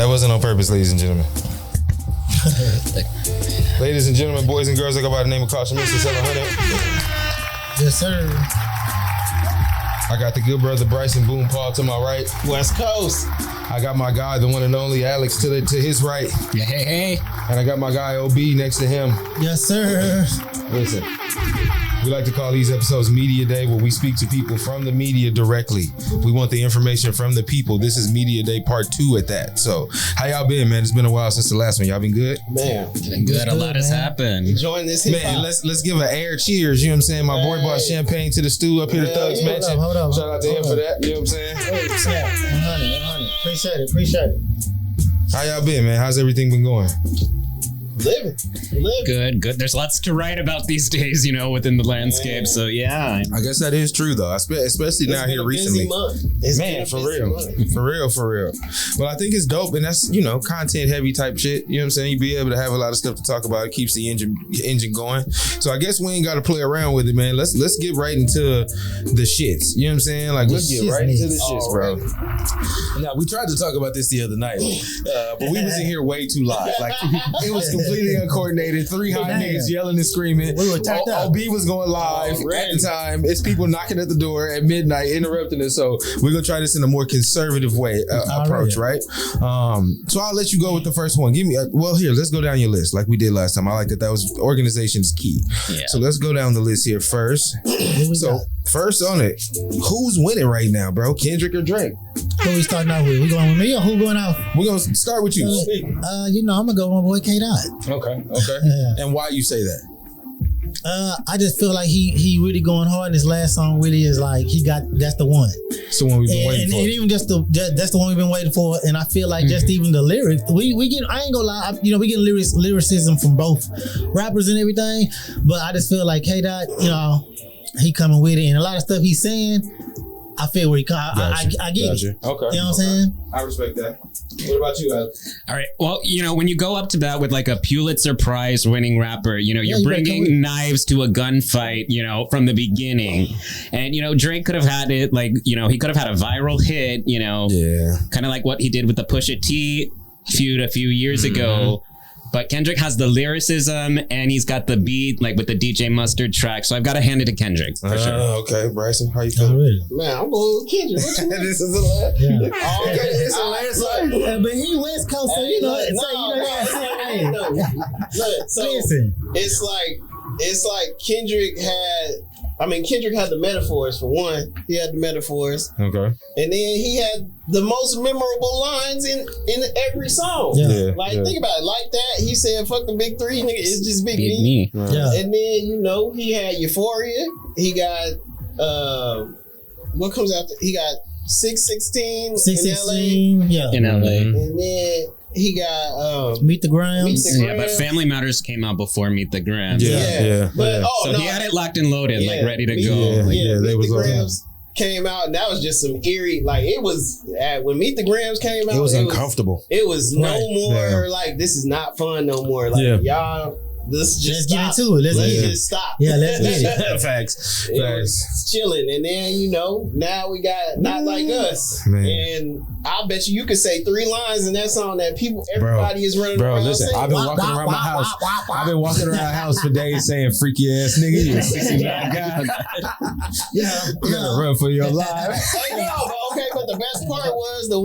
That wasn't on purpose, ladies and gentlemen. Ladies and gentlemen, boys and girls, I go by the name of Caution Mr. 700. Yes, sir. I got the good brother Bryson Boom Paul to my right. West Coast. I got my guy, the one and only Alex to his right. Yeah, hey. And I got my guy OB next to him. Yes, sir. Listen, we like to call these episodes Media Day, where we speak to people from the media directly. We want the information from the people. This is Media Day Part 2 at that. So, how y'all been, man? It's been a while since the last one. Y'all been good? Man, Been good. A lot has happened. enjoying this hip Man, hop. let's give an air cheers. You know what I'm saying? My boy brought champagne to the stew up here to Thugs Yeah, Mansion. hold up. Shout out to him for that. You know what I'm saying? Hey, snap. 100. Appreciate it. How y'all been, man? How's everything been going? Living. Good. There's lots to write about these days, within the landscape. So yeah. I guess that is true, though, especially now here recently. Man, for real. Well, I think it's dope, and that's, content heavy type shit. You know what I'm saying? You be able to have a lot of stuff to talk about. It keeps the engine going. So I guess we ain't got to play around with it, man. Let's get right into the shits. You know what I'm saying? Like, let's get right into the shits, bro. Now, we tried to talk about this the other night, but we was in here way too live. Like, it was completely uncoordinated. 3 high niggas yelling and screaming. We were tacked up. OB was going live at the time. It's people knocking at the door at midnight, interrupting us. So we're gonna try this in a more conservative way approach, right? So I'll let you go with the first one. Give me here. Let's go down your list like we did last time. I like that. That was organization is key. Yeah. So let's go down the list here first. So first on it, who's winning right now, bro? Kendrick or Drake? Who we starting out with? We going with me or who going out? We're gonna start with you. I'm gonna go with my boy K-Dot. Okay. Yeah. And why you say that? I just feel like he really going hard. And his last song really is like that's the one. It's the one we've been waiting for. And even that's the one we've been waiting for. And I feel like just even the lyrics, we get. I ain't gonna lie, we get lyricism from both rappers and everything. But I just feel like K-Dot, he coming with it, and a lot of stuff he's saying, I feel where he come. I get it. Okay. You know what I'm saying? I respect that. What about you, Alex? All right. Well, when you go up to bat with like a Pulitzer Prize winning rapper, you're bringing knives to a gunfight, from the beginning. And, Drake could have had it like, he could have had a viral hit, kind of like what he did with the Pusha T feud a few years ago. But Kendrick has the lyricism and he's got the beat, like with the DJ Mustard track. So I've got to hand it to Kendrick for sure. Okay, Bryson, how you feeling? Man, I'm going with Kendrick. What you mean? This is the last. Yeah. Okay, it's the last one. But he West Coast, so listen. It's like Kendrick had the metaphors for one. He had the metaphors. Okay. And then he had the most memorable lines in every song. Yeah. Think about it. Like that, he said, fuck the big three, nigga. It's just big Beat me. Yeah. And then, he had Euphoria. He got, what comes after? He got 616 in LA. Yeah. In LA. And then he got Meet the Grams. Yeah, but Family Matters came out before Meet the Grams. Yeah. But he had it locked and loaded, like ready to go. They was the all Grams came out, and that was just some eerie. Like it was when Meet the Grams came out. It was uncomfortable. It was no more like this is not fun no more. Like y'all. Let's just get into it. Let's just stop. Yeah, let's get it. Facts. It's chilling. And then, now we got Not Like Us. Man. And I bet you could say 3 lines in that song that everybody is running around. Bro, listen, saying. I've been walking around my house. I've been walking around the house for days saying freaky ass nigga, you 69 guy. You gotta run for your life. But the best part was the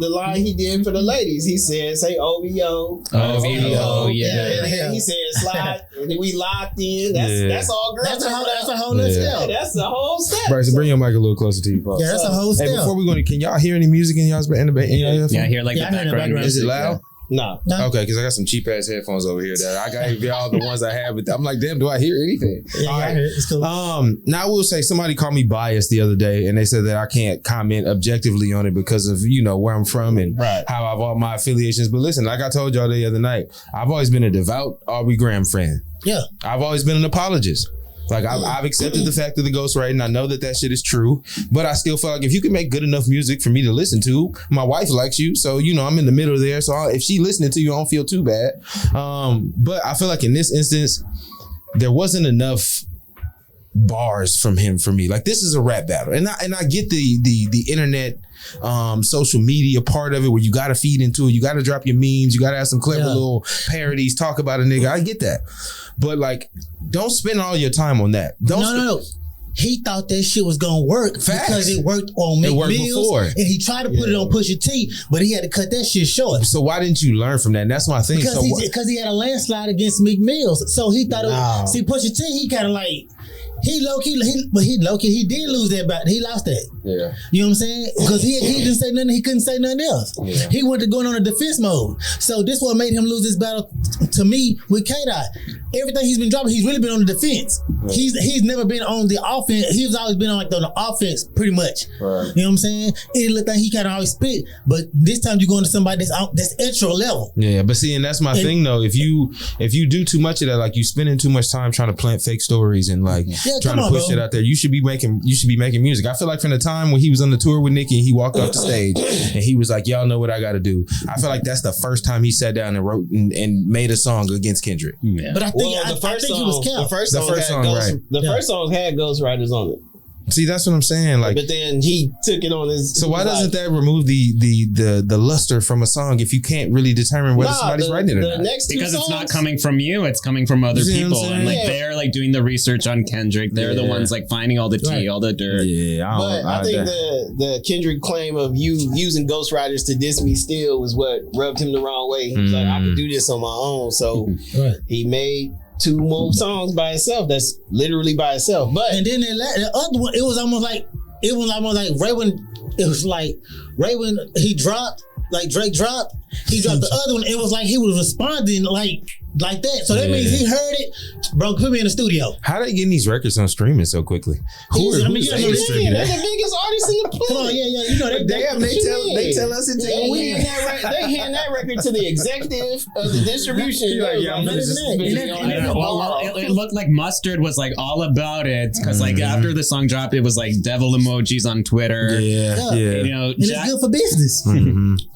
line he did for the ladies. He said, say OVO. OVO, yeah. He said, slide. We locked in. That's all girls. That's a whole step. That's the whole step. Bryson, bring your mic a little closer to you, folks. Yeah, that's a whole step. Hey, before we go, can y'all hear any music in y'all's in the Yeah, I hear like the background. Is it loud? No. Okay, because I got some cheap ass headphones over here that I got y'all the ones I have, but I'm like, damn, do I hear anything? Yeah, all right. I hear it. It's cool. Now I will say somebody called me biased the other day, and they said that I can't comment objectively on it because of where I'm from and how I've all my affiliations. But listen, like I told y'all the other night, I've always been a devout Aubrey Graham fan. Yeah, I've always been an apologist. Like I've accepted the fact of the ghostwriting. I know that shit is true, but I still feel like if you can make good enough music for me to listen to, my wife likes you, so I'm in the middle there. So if she listening to you, I don't feel too bad. But I feel like in this instance, there wasn't enough bars from him for me. Like, this is a rap battle, and I get the internet, social media part of it, where you got to feed into it, you got to drop your memes, you got to have some clever little parodies, talk about a nigga. I get that, but like, don't spend all your time on that. No. He thought that shit was gonna work because it worked on Meek Mills, before, and he tried to put it on Pusha T, but he had to cut that shit short. So why didn't you learn from that? And that's my thing. Because he had a landslide against Meek Mills, so he thought. See, Pusha T, he kind of like. He did lose that battle. He lost that. Yeah. You know what I'm saying? Because he didn't say nothing. He couldn't say nothing else. Yeah. He went to going on a defense mode. So this what made him lose this battle to me with K-Dot. Everything he's been dropping, he's really been on the defense. Yeah. He's never been on the offense. He's always been on like the offense, pretty much. Right. You know what I'm saying? Any little thing he kind of always spit. But this time you're going to somebody that's extra level. Yeah, but see, and that's my thing though. If you do too much of that, like you spending too much time trying to plant fake stories and like. Trying to push it out there. You should be making music. I feel like from the time when he was on the tour with Nicki and he walked off the stage and he was like, y'all know what I got to do. I feel like that's the first time he sat down and wrote and made a song against Kendrick. Yeah. But I think he was Cal. The first song had Ghostwriters on it. See, that's what I'm saying. Like, but then he took it on his. So why doesn't that remove the luster from a song if you can't really determine whether somebody's writing it or not? Because it's not coming from you, it's coming from other people, and like they're like doing the research on Kendrick. They're the ones like finding all the tea, all the dirt. Yeah, I think the Kendrick claim of you using ghostwriters to diss me still was what rubbed him the wrong way. He was like, I can do this on my own, so he made 2 more songs by itself. That's literally by itself. But and then the other one, it was almost like right when he dropped, like Drake dropped, he dropped the other one. It was like he was responding like that. So that means he heard it. Bro, put me in the studio. How they getting these records on streaming so quickly? They're the biggest artists in the planet. Come on, yeah. You know they tell us it. They hand that record to the executive of the distribution. It looked like Mustard was like all about it because like after the song dropped, it was like devil emojis on Twitter. Yeah. You know, and it's good for business. I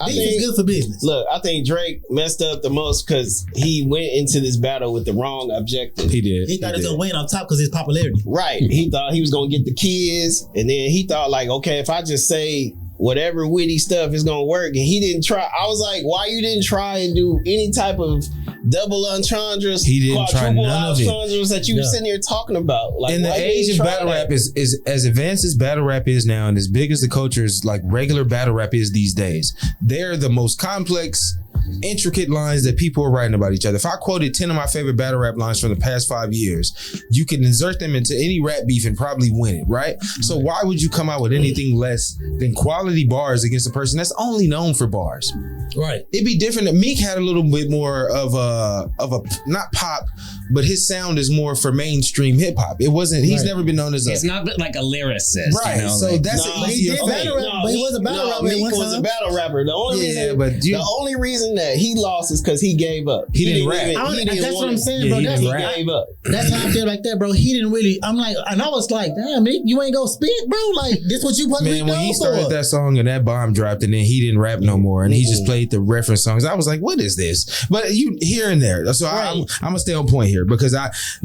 think it's good for business. Look, I think Drake messed up the most because he went into this battle with the wrong objective. He did. He thought he was gonna win on top because of his popularity. Right. He thought he was gonna get the kids, and then he thought like, okay, if I just say whatever witty stuff is gonna work, and he didn't try. I was like, why you didn't try and do any type of double entendres? He didn't try none of it that you were sitting here talking about. Like, in the age of battle rap is as advanced as battle rap is now, and as big as the culture is like regular battle rap is these days. They're the most complex, intricate lines that people are writing about each other. If I quoted 10 of my favorite battle rap lines from the past 5 years, you can insert them into any rap beef and probably win it, right? So why would you come out with anything less than quality bars against a person that's only known for bars? Right. It'd be different. Meek had a little bit more of a not pop, but his sound is more for mainstream hip hop. It wasn't. He's never been known as He's not like a lyricist, right? You know, so like, that's an easier thing. But he was a battle rapper. Meek was a battle rapper. The only reason that he lost is because he gave up. He didn't rap. That's what I'm saying, bro. He gave up. That's how I feel like that, bro. He didn't really. I'm like, and I was like, damn, Meek, you ain't gonna spit, bro. Like, this what you supposed to be known for. Man, when he started that song and that bomb dropped, and then he didn't rap no more, and he just played the reference songs. I was like, what is this? But you here and there. So I'm gonna stay on point here because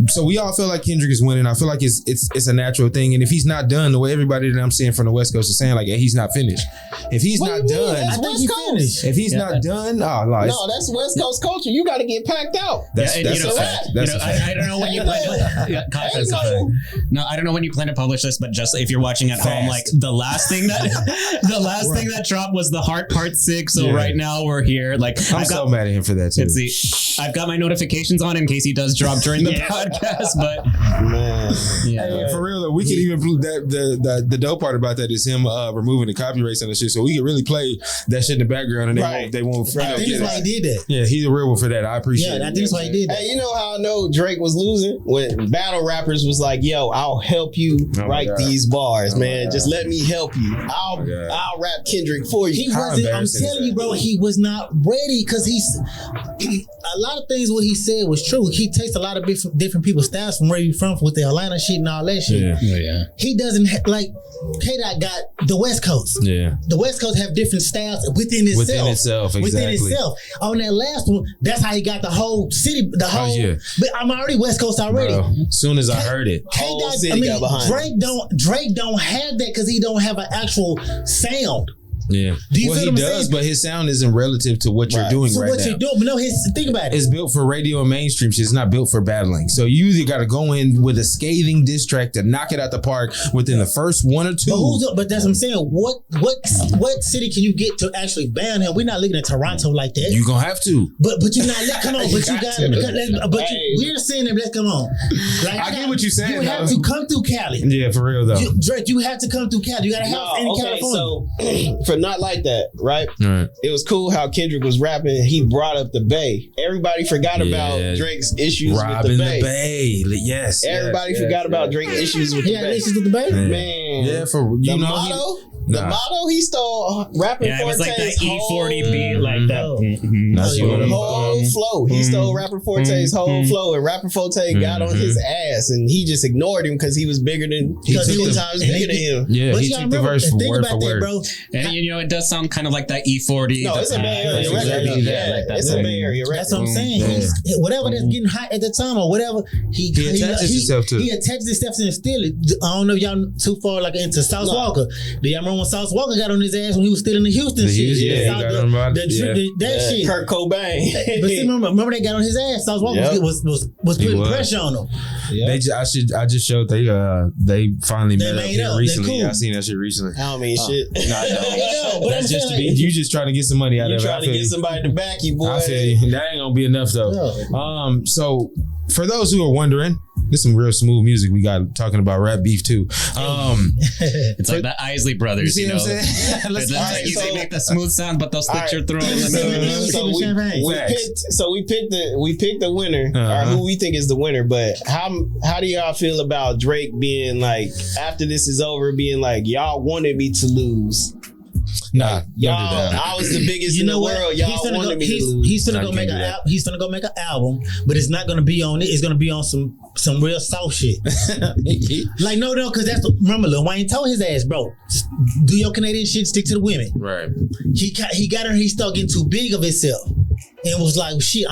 so we all feel like Kendrick is winning. I feel like it's a natural thing, and if he's not done the way everybody that I'm seeing from the West Coast is saying, like, hey, he's not finished. If he's not done, I think he's finished. If he's not done, no, that's West Coast culture. You got to get packed out. That's a fact. I don't know when you plan. No, I don't know when you plan to publish this, but just if you're watching at home, like the last thing that dropped was the Heart Part 6. So right now we're here. Like I'm so mad at him for that too. I've got my notifications on in case he does drop during the podcast, but man, for real though, we can even the dope part about that is him removing the copyrights and the shit, so we can really play that shit in the background and they won't. I think that's why he did that. Yeah, he's a real one for that. I appreciate it. I think that's why he did that. Hey, you know how I know Drake was losing? When battle rappers was like, yo, I'll help you write these bars, man. Just let me help you. I'll rap Kendrick for you. He wasn't, I'm telling you, bro, he was not ready because a lot of things what he said was true. He takes a lot of different people's styles from where he's from with the Atlanta shit and all that shit. Yeah. He doesn't like K-Dot got the West Coast. Yeah. The West Coast have different styles within itself. Exactly. Within itself. On that last one, that's how he got the whole city, the whole. Yeah. But I'm already West Coast already. Bro, as soon as I heard it, whole city got behind Drake don't have that because he don't have an actual sound. Yeah. Do you he does, but his sound isn't relative to what you're doing right now. So what you're doing, but no, think about it. It's built for radio and mainstream shit. It's not built for battling. So you either got to go in with a scathing diss track to knock it out the park within the first one or two. But that's what I'm saying. What city can you get to actually ban him? We're not looking at Toronto like that. You're gonna have to. But you're not. Come on. But you got. We're saying that. Let's come on. Like, I get what you're saying. You have to come through Cali. Yeah, for real though. Drake, you have to come through Cali. You got a house in California. So for not like that, right? It was cool how Kendrick was rapping. He brought up the Bay. Everybody forgot about Drake's issues Robbing with the Bay. Yes. Everybody forgot about Drake's issues with the Bay. He had issues with the Bay? Man. Yeah, for you know. Motto? The motto he stole rapping Forte's it was like that E40 beat, like that. Whole flow. He stole rapper Forte's whole flow, and rapper Forte got on his ass, and he just ignored him because he was bigger than he was 10 times bigger than him. Yeah, he took the verse word for word, bro. And you know, it does sound kind of like that E40. No, it's a Bay Area record. It's a Bay Area record. That's what I'm saying. Whatever that's getting hot at the time or whatever, he attaches himself to. He attaches himself and still. I don't know if y'all too far like into South Walker. Do y'all remember when South Walker got on his ass when he was still in the Houston shit? That shit. Kurt Cobain. But see, remember they got on his ass. South Walker was putting pressure on him. I just showed they finally met up here recently. Cool. I seen that shit recently. I don't mean shit. No, that's just to be. You just trying to get some money out of it. You trying to get somebody to back you, boy. I feel you. That ain't gonna be enough though. No. So for those who are wondering. This is some real smooth music we got talking about rap beef too. It's like the Isley Brothers, you know. Let's they make the smooth sound, but they'll slit your throat. So we picked the winner, or who we think is the winner. But how do y'all feel about Drake being like, after this is over, being like, y'all wanted me to lose? Nah, y'all. I was the biggest in the world. Y'all wanted me to lose. He's gonna go make an album, but it's not gonna be on it. It's gonna be on some real soft shit. Like no, because remember Lil Wayne told his ass, bro, do your Canadian shit, stick to the women. Right. He got her. He started getting too big of himself. And was like, shit,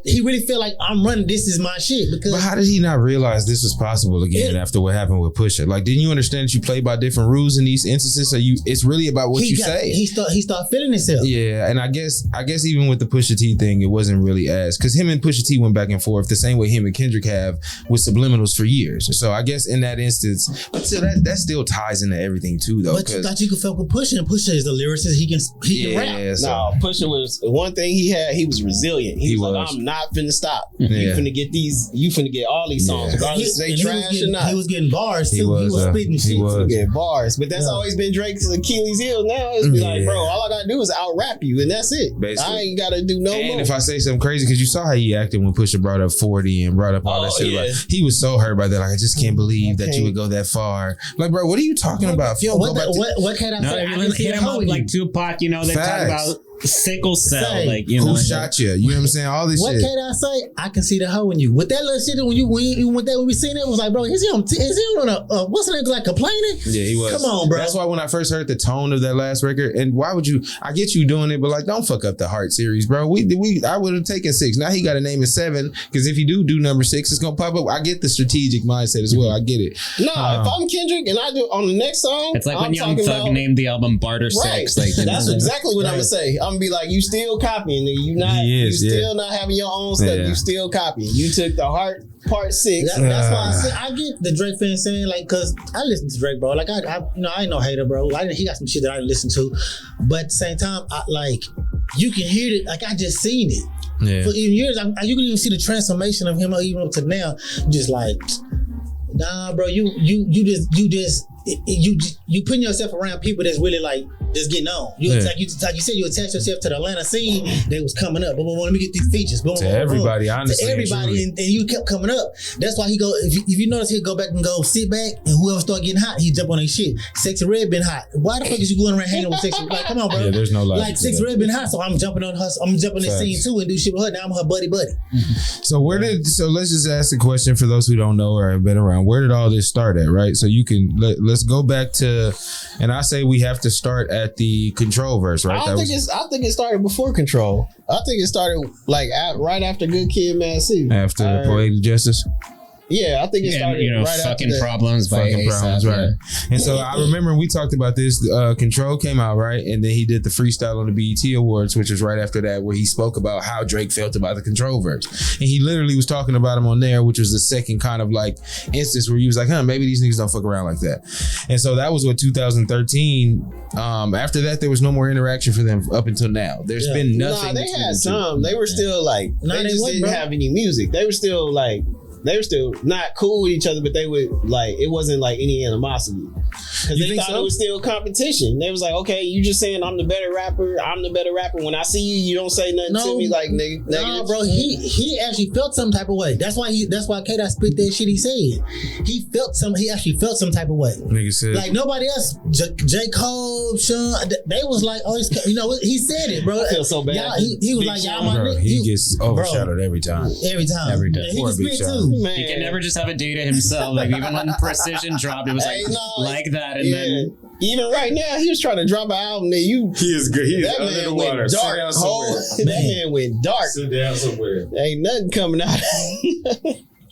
he really felt like I'm running, this is my shit. But how did he not realize this was possible again after what happened with Pusha? Like, didn't you understand that you play by different rules in these instances? So it's really about what you say. He started feeling himself. Yeah, and I guess even with the Pusha T thing, it wasn't really as, because him and Pusha T went back and forth the same way him and Kendrick have with subliminals for years. So I guess in that instance, but still that still ties into everything too, though. But you thought you could fuck with Pusha, and Pusha is the lyricist. He can rap. So. No, Pusha was one thing he was resilient. He was like, I'm not finna stop. You finna get all these songs, regardless if they trash or not. He was getting bars too. He was spitting shit. He was getting bars. But that's always been Drake's Achilles heel now. It's be like, bro, all I gotta do is out rap you, and that's it. Basically. I ain't gotta do no more. And if I say something crazy, because you saw how he acted when Pusha brought up 40 and brought up all that shit. Like, he was so hurt by that. Like, I just can't believe that you would go that far. Like, bro, what are you talking about? What can I say? Hit him up like Tupac, you know, they talk about sickle cell, like, you know, who shot you? You know what I'm saying? All this what shit. What can I say? I can see the hoe in you. With that little shit, when we seen it, was like, bro, is he on what's the name, like complaining? Yeah, he was. Come on, bro. That's why when I first heard the tone of that last record, and why would you? I get you doing it, but like, don't fuck up the Heart series, bro. I would have taken 6. Now he got to name it 7, because if you do number 6, it's gonna pop up. I get the strategic mindset as well. I get it. No, if I'm Kendrick and I do on the next song, it's like when Young Thug named the album Barter Sex. Like, that's exactly what I'm gonna say. I'm gonna be like, you still copying, you still not having your own stuff. You still copying. You took the Heart Part 6. That's why I said I get the Drake fan saying, like, cause I listen to Drake, bro. Like I ain't no hater, bro. He got some shit that I didn't listen to, but at the same time, you can hear it. Like I just seen it. Yeah. For even years, you can even see the transformation of him, even up to now. Just like, nah, bro. You putting yourself around people that's really like that's getting on. Like you said, you attach yourself to the Atlanta scene. They was coming up. But let me get these features. To everybody, honestly. To everybody, and you kept coming up. That's why he go. If you notice, he'll go back and go sit back, and whoever start getting hot, he jump on their shit. Sexy Red been hot. Why the fuck is you going around hanging with Sexy? Like, come on, bro. Yeah, there's no logic. Like Sexy Red been hot, so I'm jumping on her. I'm jumping this scene too and do shit with her. Now I'm her buddy. So let's just ask the question for those who don't know or have been around. Where did all this start at, right? So you can let's go back to, and I say we have to start at the Control verse, right? I think it started before Control. I think it started like right after Good Kid, Mad City. After Poetic Justice. Yeah, I think it started right fucking after problems by fucking problems, A$AP, right? And so I remember we talked about this. Control came out, right, and then he did the freestyle on the BET Awards, which was right after that, where he spoke about how Drake felt about the Control verse, and he literally was talking about him on there, which was the second kind of like instance where he was like, maybe these niggas don't fuck around like that. And so that was what 2013. After that, there was no more interaction for them up until now. There's been nothing. They had some. They were still like they just didn't have any music. They were still not cool with each other, but they would like, it wasn't like any animosity because they thought it was still competition. They was like, okay, you just saying I'm the better rapper. When I see you, you don't say nothing to me like negative. No, bro, he actually felt some type of way. That's why K-Dot spit that shit he said. He actually felt some type of way. Nigga said, like nobody else, J. Cole, Sean, they was like, oh, he said it, bro. I feel so bad. He was like, y'all my nigga. He gets overshadowed every time. Every time. Every day. And he can spit too. Man. He can never just have a day to himself. Like even when Precision dropped, it was like that. And then even right now, he was trying to drop an album that he is good. That man went dark. That man went dark. Sit down somewhere. Ain't nothing coming out.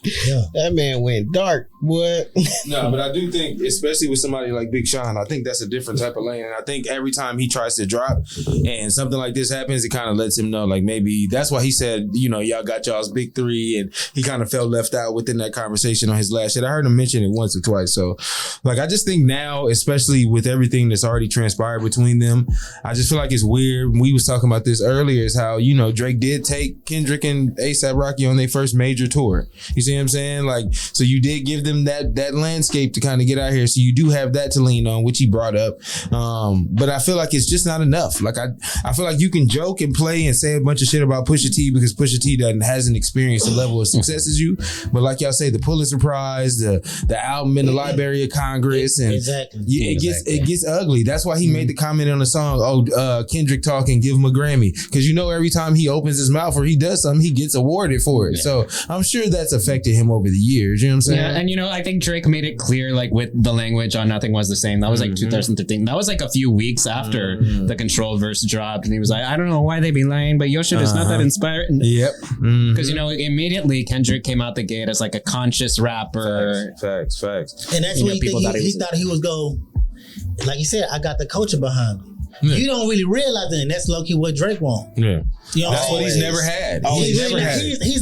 Yeah. That man went dark. What? No, but I do think, especially with somebody like Big Sean, I think that's a different type of lane. And I think every time he tries to drop and something like this happens, it kind of lets him know, like maybe that's why he said, y'all got y'all's big three, and he kind of felt left out within that conversation on his last shit. I heard him mention it once or twice. So, like, I just think now, especially with everything that's already transpired between them, I just feel like it's weird. We was talking about this earlier, is how, Drake did take Kendrick and A$AP Rocky on their first major tour. You see what I'm saying? Like, so you did give them that landscape to kind of get out here. So you do have that to lean on, which he brought up. But I feel like it's just not enough. Like, I feel like you can joke and play and say a bunch of shit about Pusha T because Pusha T hasn't experienced the level of success as you. But like y'all say, the Pulitzer Prize, the album in the Library of Congress, and it gets ugly. That's why he made the comment on the song, Kendrick talking, give him a Grammy. Because every time he opens his mouth or he does something, he gets awarded for it. Yeah. So I'm sure that's affected him over the years. You know what I'm saying? Yeah, and I think Drake made it clear, like with the language on Nothing Was the Same. That was like 2013. That was like a few weeks after the Control verse dropped, and he was like, I don't know why they be lying, but your shit is not that inspiring. Yep. Because immediately Kendrick came out the gate as like a conscious rapper. Facts. And that's what he thought he was going. Like you said, I got the culture behind me. Yeah. You don't really realize it, and that's low key what Drake want. Yeah, that's what he's never had. He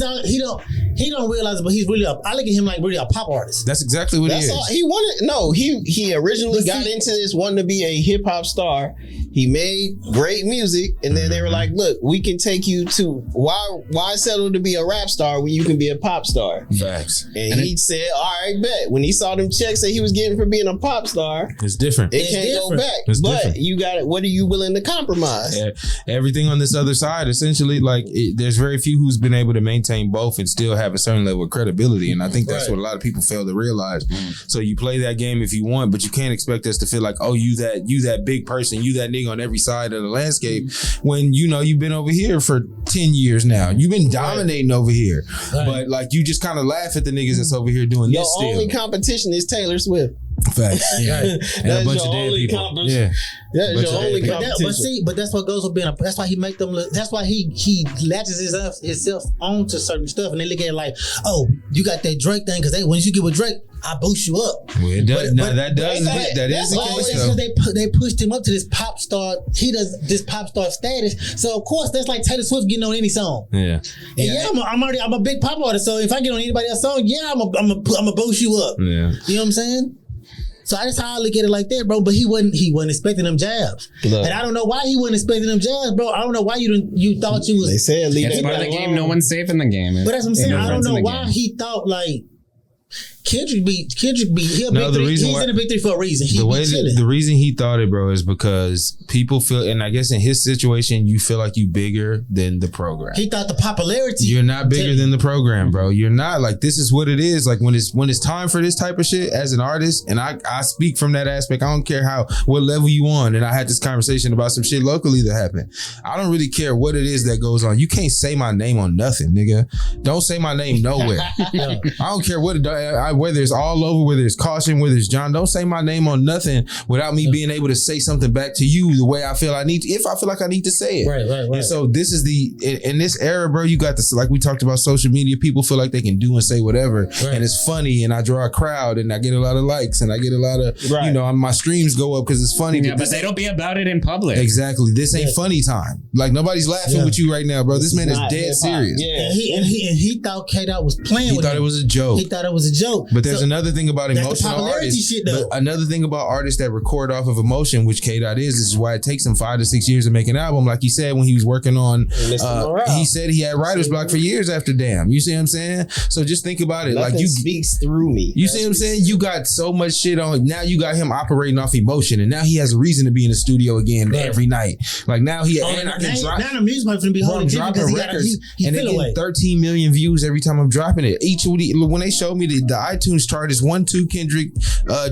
don't realize it, but he's really I look at him like really a pop artist. That's exactly what he is. He wanted. No, he originally got into this wanting to be a hip hop star. He made great music, and then they were like, "Look, we can take you to why settle to be a rap star when you can be a pop star?" Facts. And he said, "All right, bet." When he saw them checks that he was getting for being a pop star, it's different. It can't go back. It's but different. You got it. What are you willing to compromise? Yeah. Everything on this other side, essentially, like there's very few who's been able to maintain both and still have a certain level of credibility, and I think that's what a lot of people fail to realize. So you play that game if you want, but you can't expect us to feel like, oh, you that big person, you that nigga on every side of the landscape, when you've been over here for 10 years now. You've been dominating over here, but like you just kind of laugh at the niggas that's over here doing this. Your only competition is Taylor Swift. Facts. Yeah. And a bunch of dead people. Yeah. That's your only competition. But that's what goes with being that's why he make them look, that's why he latches himself onto certain stuff, and they look at it like, oh, you got that Drake thing, because once you get with Drake, I boost you up. Well, it does. That is the case, because they pushed him up to this pop star. He does this pop star status. So of course that's like Taylor Swift getting on any song. Yeah. And I'm a big pop artist. So if I get on anybody else's song, I'm a boost you up. Yeah. You know what I'm saying? So that's how I look at it like that, bro. But he wasn't expecting them jabs. Look. And I don't know why he wasn't expecting them jabs, bro. I don't know why you thought you was. They said leave it's part of the game. No one's safe in the game. But that's what I'm saying. I don't know why he thought like Kendrick be he's in the big three for a reason. The reason he thought it, bro, is because people feel, and I guess in his situation, you feel like you bigger than the program. He thought the popularity. You're not bigger than the program, bro. You're not. Like, this is what it is. Like, when it's time for this type of shit as an artist, and I speak from that aspect. I don't care what level you on. And I had this conversation about some shit locally that happened. I don't really care what it is that goes on. You can't say my name on nothing, nigga. Don't say my name nowhere. I don't care whether it's all over, whether it's Caution, whether it's John. Don't say my name on nothing without me being able to say something back to you the way I feel I need to, if I feel like I need to say it. Right. And so this is in this era, bro, you got this, like we talked about social media, people feel like they can do and say whatever. Right. And it's funny, and I draw a crowd, and I get a lot of likes, and I get a lot of, my streams go up because it's funny. Yeah, but they don't be about it in public. Exactly. This ain't funny time. Like, nobody's laughing with you right now, bro. This man is dead serious. Yeah. And he thought K-Dot was playing with him. He thought it was a joke. He thought it was a joke. But there's another thing about emotional artists. Shit, though. Another thing about artists that record off of emotion, which K-Dot is why it takes him 5 to 6 years to make an album. Like he said when he was working on, he said he had writer's block for years after Damn. You see what I'm saying? So just think about it. Nothing like, you speaks through me. You see what I'm saying? You got so much shit on. Now you got him operating off emotion, and now he has a reason to be in the studio again every night. Like, now he now the music might be holding dropping records, and they get 13 million views every time I'm dropping it. When they showed me the iTunes chart is 1, 2 Kendrick,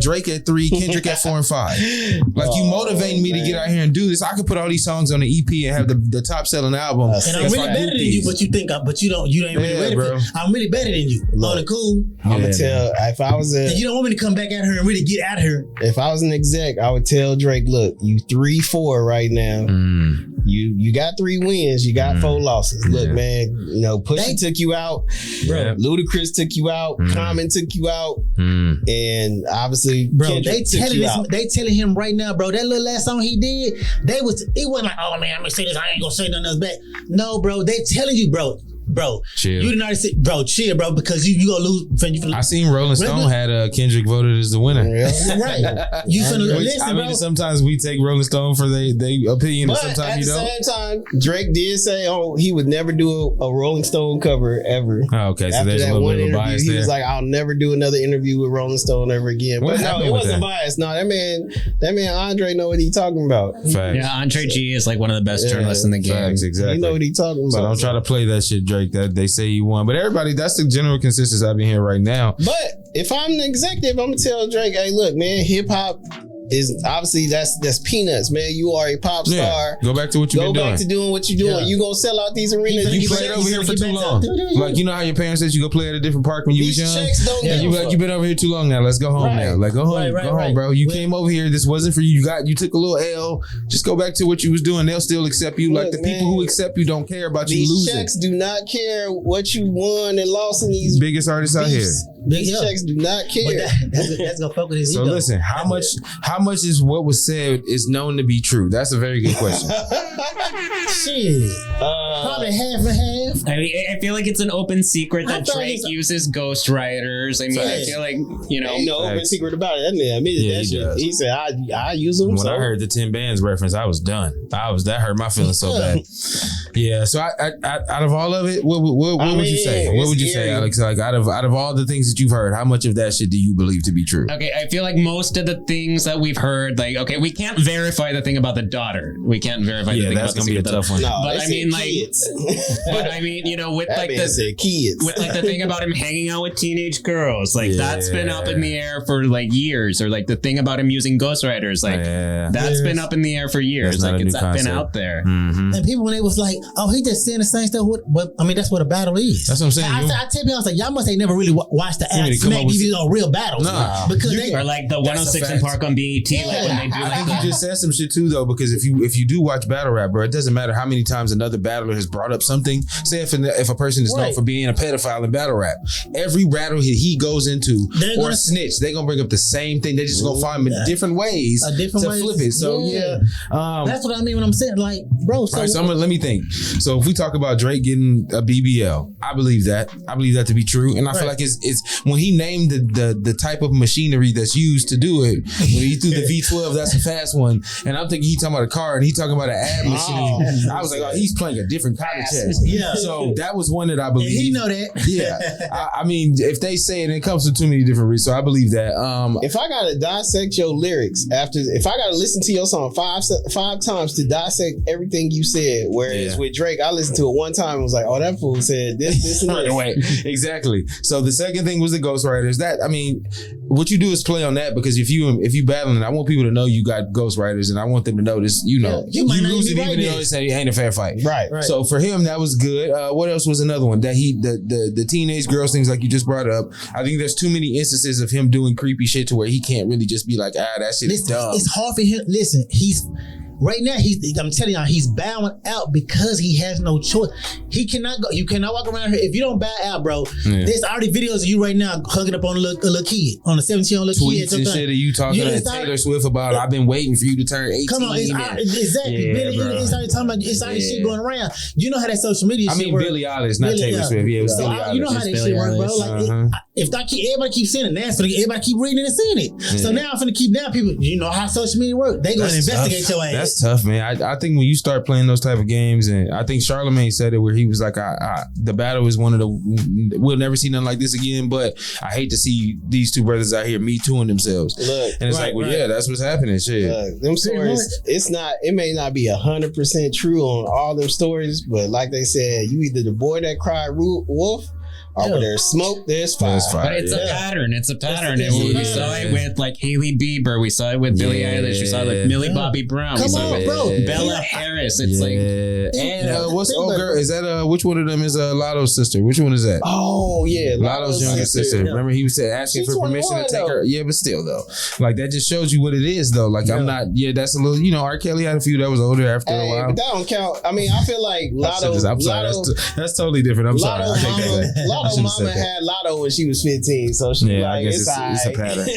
Drake at 3, Kendrick at 4 and 5. Like, you motivating me to get out here and do this. I could put all these songs on the EP and have the top selling album. And I'm really better than you, but you ain't really ready for it. I'm really better than you. On the cool. I'm gonna tell, if I was you don't want me to come back at her and really get at her. If I was an exec, I would tell Drake, look, you 3-4 right now. You got 3 wins, you got 4 losses. Look, man, Pusha took you out, bro. Ludacris took you out, Common took you out, and obviously, bro, they telling him right now, bro. That little last song he did, it wasn't like, oh man, I'm gonna say this, I ain't gonna say nothing else back. No, bro, they telling you, bro, chill. You didn't already say, bro, chill, bro, because you gonna lose. I seen Rolling Stone had Kendrick voted as the winner. Right. You finna listen, bro. Sometimes we take Rolling Stone for their opinion, and sometimes you don't. At the same time, Drake did say, he would never do a Rolling Stone cover ever. Oh, okay, so there's a little bit of a bias there. He was like, I'll never do another interview with Rolling Stone ever again. But no, it wasn't biased. No, that man Andre know what he talking about. Facts. Yeah, Andre G is like one of the best journalists in the game. Facts, exactly. He know what he talking about. So don't try to play that shit, Drake, that they say you won. But everybody, that's the general consensus I've been hearing right now. But if I'm the executive, I'm gonna tell Drake, hey, look, man, hip hop is obviously that's peanuts, man. You are a pop star. Go back to what you've been doing. Go back to doing what you're doing. Yeah. You gonna sell out these arenas. You played over here for too long. Like, you know how your parents said you go play at a different park when you was young? You like, you been over here too long now. Let's go home now. Like, go home. Go home, bro. You came over here. This wasn't for you. You took a little L. Just go back to what you was doing. They'll still accept you. Like, the people who accept you don't care about you losing. These checks do not care what you won and lost in these biggest artists out here. These checks do not care. That's gonna fuck with his ego. So listen, how much is what was said is known to be true? That's a very good question. Shit. Probably half and half. I mean, I feel like it's an open secret that Drake uses ghostwriters. I mean, I feel like, ain't no open secret about it. That man admitted that shit. He said, I use them. When I heard the 10 bands reference, I was done. That hurt my feelings so bad. Yeah. So I out of all of it, what would you say? What would you say, Alex? Like, out of all the things that you've heard, how much of that shit do you believe to be true? Okay, I feel like most of the things that we've heard, like, okay, we can't verify the thing about the daughter. We can't verify the thing about the that's gonna be a tough one. No, but I mean, like, kids. but I mean, with that like kids, with like the thing about him hanging out with teenage girls, like that's been up in the air for like years, or like the thing about him using ghostwriters, like that's been up in the air for years. Like, it's been out there. Mm-hmm. And people, when they was like, oh, he just saying the same stuff. But I mean, that's what a battle is. That's what I'm saying. I tell people, I was like, y'all must ain't never really watched the ads Smack give you no real battles. Nah, because or like the 106 in Park on BET, like when they do I think you just said some shit too, though, because if you do watch battle rap, bro, it doesn't matter how many times another battler has brought up something. Say if a person is known for being a pedophile in battle rap, every battle he goes into or snitch, they're gonna bring up the same thing. They're just gonna find different ways to flip it. So that's what I mean when I'm saying, like, bro. So, let me think. So if we talk about Drake getting a BBL, I believe that to be true, and I feel like it's when he named the type of machinery that's used to do it, when he threw the V12, that's a fast one. And I'm thinking he talking about a car and he talking about an ad machine. I was like, oh, he's playing a different kind of chess. Yeah. So that was one that I believe. He know that. Yeah. I mean, if they say it comes with too many different reasons. So I believe that. If I gotta dissect your lyrics if I gotta listen to your song five times to dissect everything you said, whereas with Drake, I listened to it one time and was like, oh, that fool said this, and this. Right, exactly. So the second thing was the ghostwriters. That, I mean, what you do is play on that, because if you battling, I want people to know you got ghostwriters, and I want them to know this. You know, you lose it even though they say it ain't a fair fight. Right. So for him, that was good. What else was another one that the teenage girls things like you just brought up? I think there's too many instances of him doing creepy shit to where he can't really just be like, that shit is dumb. It's hard for him. Listen, right now, I'm telling y'all, he's bowing out because he has no choice. He cannot go. You cannot walk around here if you don't bow out, bro. Yeah. There's already videos of you right now hugging up on a little kid, on a 17-year-old little tweets kid. And shit of you talking to Taylor Swift about, I've been waiting for you to turn 18. Come on, exactly. It's already talking about. It's already shit going around. You know how that social media. I mean, Billie Eilish, not Taylor Swift. Yeah, it was Billie Eilish. You know how that shit work, bro. Like, if everybody keeps saying it, now everybody keep reading it and saying it. Yeah. So now I'm finna keep down people. You know how social media work. They gonna investigate your ass. That's tough, man. I think when you start playing those type of games, and I think Charlamagne said it where he was like, the battle is one of the, we'll never see nothing like this again, but I hate to see these two brothers out here me tooing themselves. Look, and it's yeah, that's what's happening. Shit. Look, them stories, it may not be 100% true on all them stories, but like they said, you either the boy that cried wolf, where there's smoke, there's fire. But it's a pattern. It's a pattern. And we saw it with like Hailey Bieber. We saw it with Billie Eilish. We saw it with Millie Bobby Brown. Come on, bro. Bella Harris. It's like. And what's old girl? Is that which one of them is Lotto's sister? Which one is that? Oh yeah, Lotto's younger sister. Yeah. Remember he was asking for permission to take her. Yeah, but still though, like that just shows you what it is though. Like I'm not. Yeah, that's a little. You know, R. Kelly had a few that was older after a while. But that don't count. I mean, I feel like Lotto. I'm sorry. That's totally different. I'm sorry. I take that back. Lotto mama had Lotto when she was 15, so she I guess it's a pattern.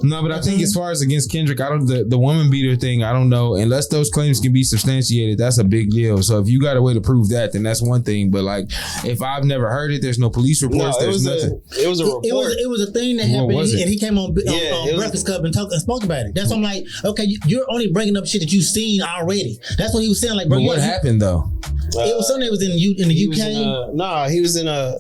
No, but I think as far as against Kendrick, I don't the woman beater thing. I don't know unless those claims can be substantiated. That's a big deal. So if you got a way to prove that, then that's one thing. But like, if I've never heard it, there's no police reports. There's nothing. It was a report. It was a thing that happened, and he came on Breakfast Club and spoke about it. That's why I'm like, okay, you're only bringing up shit that you've seen already. That's what he was saying. Like, bro, what happened though? It was something that was in the UK. Nah, he was in a.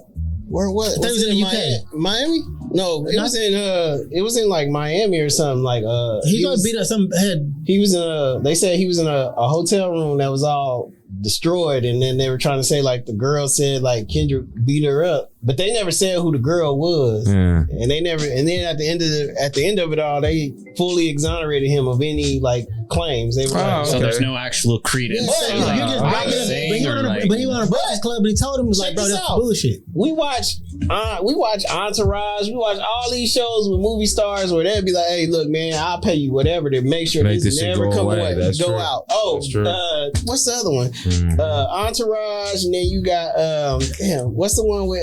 Where what? That was in the UK. Miami? No, it was in like Miami or something. Like he got beat up some head. He was in they said he was in a hotel room that was all destroyed, and then they were trying to say like the girl said like Kendrick beat her up, but they never said who the girl was. And they never, and then at the end of it all, they fully exonerated him of any like claims. They were so there's no actual credence. But he went on a Breakfast Club and he told him, was like, bro, that's bullshit. We watch Entourage, we watch all these shows with movie stars where they'd be like, hey, look, man, I'll pay you whatever to make sure this never come away. Go out. Oh, what's the other one? Entourage, and then you got what's the one with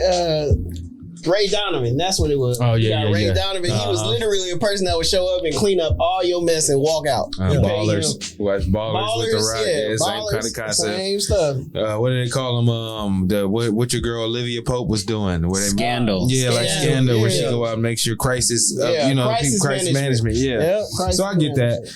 Ray Donovan? That's what it was. Oh yeah, Ray Donovan. He was literally a person that would show up and clean up all your mess and walk out. Ballers, watch Ballers with the Rock. Yeah, same kind of concept. Same stuff. What do they call them? What your girl Olivia Pope was doing? Scandal. Scandal, where she go out and make sure crisis management. Yeah. So I get that.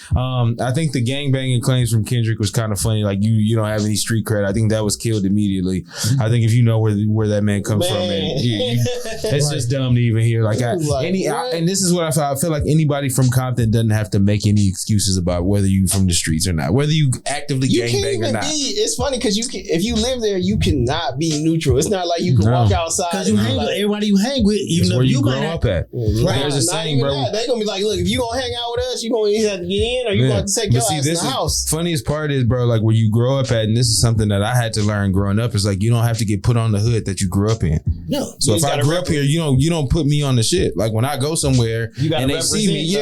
I think the gangbanging claims from Kendrick was kind of funny. Like you don't have any street cred. I think that was killed immediately. I think if you know where that man comes from, and it's just dumb to even hear. And this is what I feel like anybody from Compton doesn't have to make any excuses about whether you from the streets or not, whether you actively gangbang or not. It's funny because if you live there, you cannot be neutral. It's not like you can walk outside because you hang with everybody you hang with, even though you grow up at. There's a saying, bro. They're gonna be like, look, if you gonna hang out with us, you gonna either have to get in or you gonna have to take your ass in the house. Funniest part is, bro, like where you grow up at, and this is something that I had to learn growing up. Is like you don't have to get put on the hood that you grew up in. No. So if I grew up here, you don't put me on the shit. Like when I go somewhere and they see me,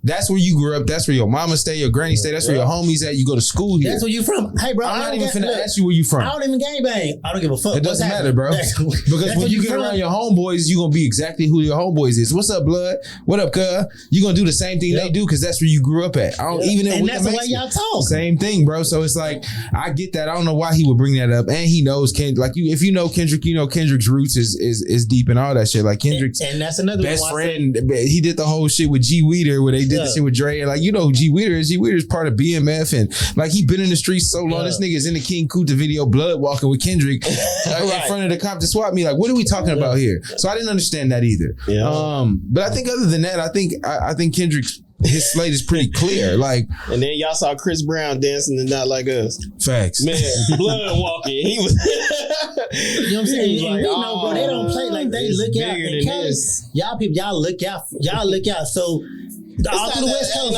that's where you grew up. That's where your mama stay, your granny stay. That's where your homies at. You go to school here. That's where you from. Hey, bro, I'm not even finna ask you where you from. I don't even gangbang. I don't give a fuck. It doesn't matter, bro. Because when you get around your homeboys, you gonna be exactly who your homeboys is. What's up, blood? What up, cuz? You gonna do the same thing they do because that's where you grew up at. I don't even know. And that's the way y'all talk. Same thing, bro. So it's like I get that. I don't know why he would bring that up, and he knows Kendrick. Like if you know Kendrick, you know Kendrick's roots is is deep in all that shit. Like Kendrick's and that's another best friend. He did the whole shit with G Weeder where they did the shit with Dre. And like, you know who G Weeder is. G Weeder is part of BMF, and like he been in the streets so long. This nigga is in the King Kunta video, blood walking with Kendrick in front of the Compton swap meet. Like, what are we talking about here? So I didn't understand that either. But I think other than that, I think Kendrick's his slate is pretty clear. Like, and then y'all saw Chris Brown dancing and Not Like Us. Facts. Man, blood walking. He was. You know what I'm saying? Like, know, bro, they don't play like they look out. And Cali, y'all people, y'all look out. So. All through the West Coast,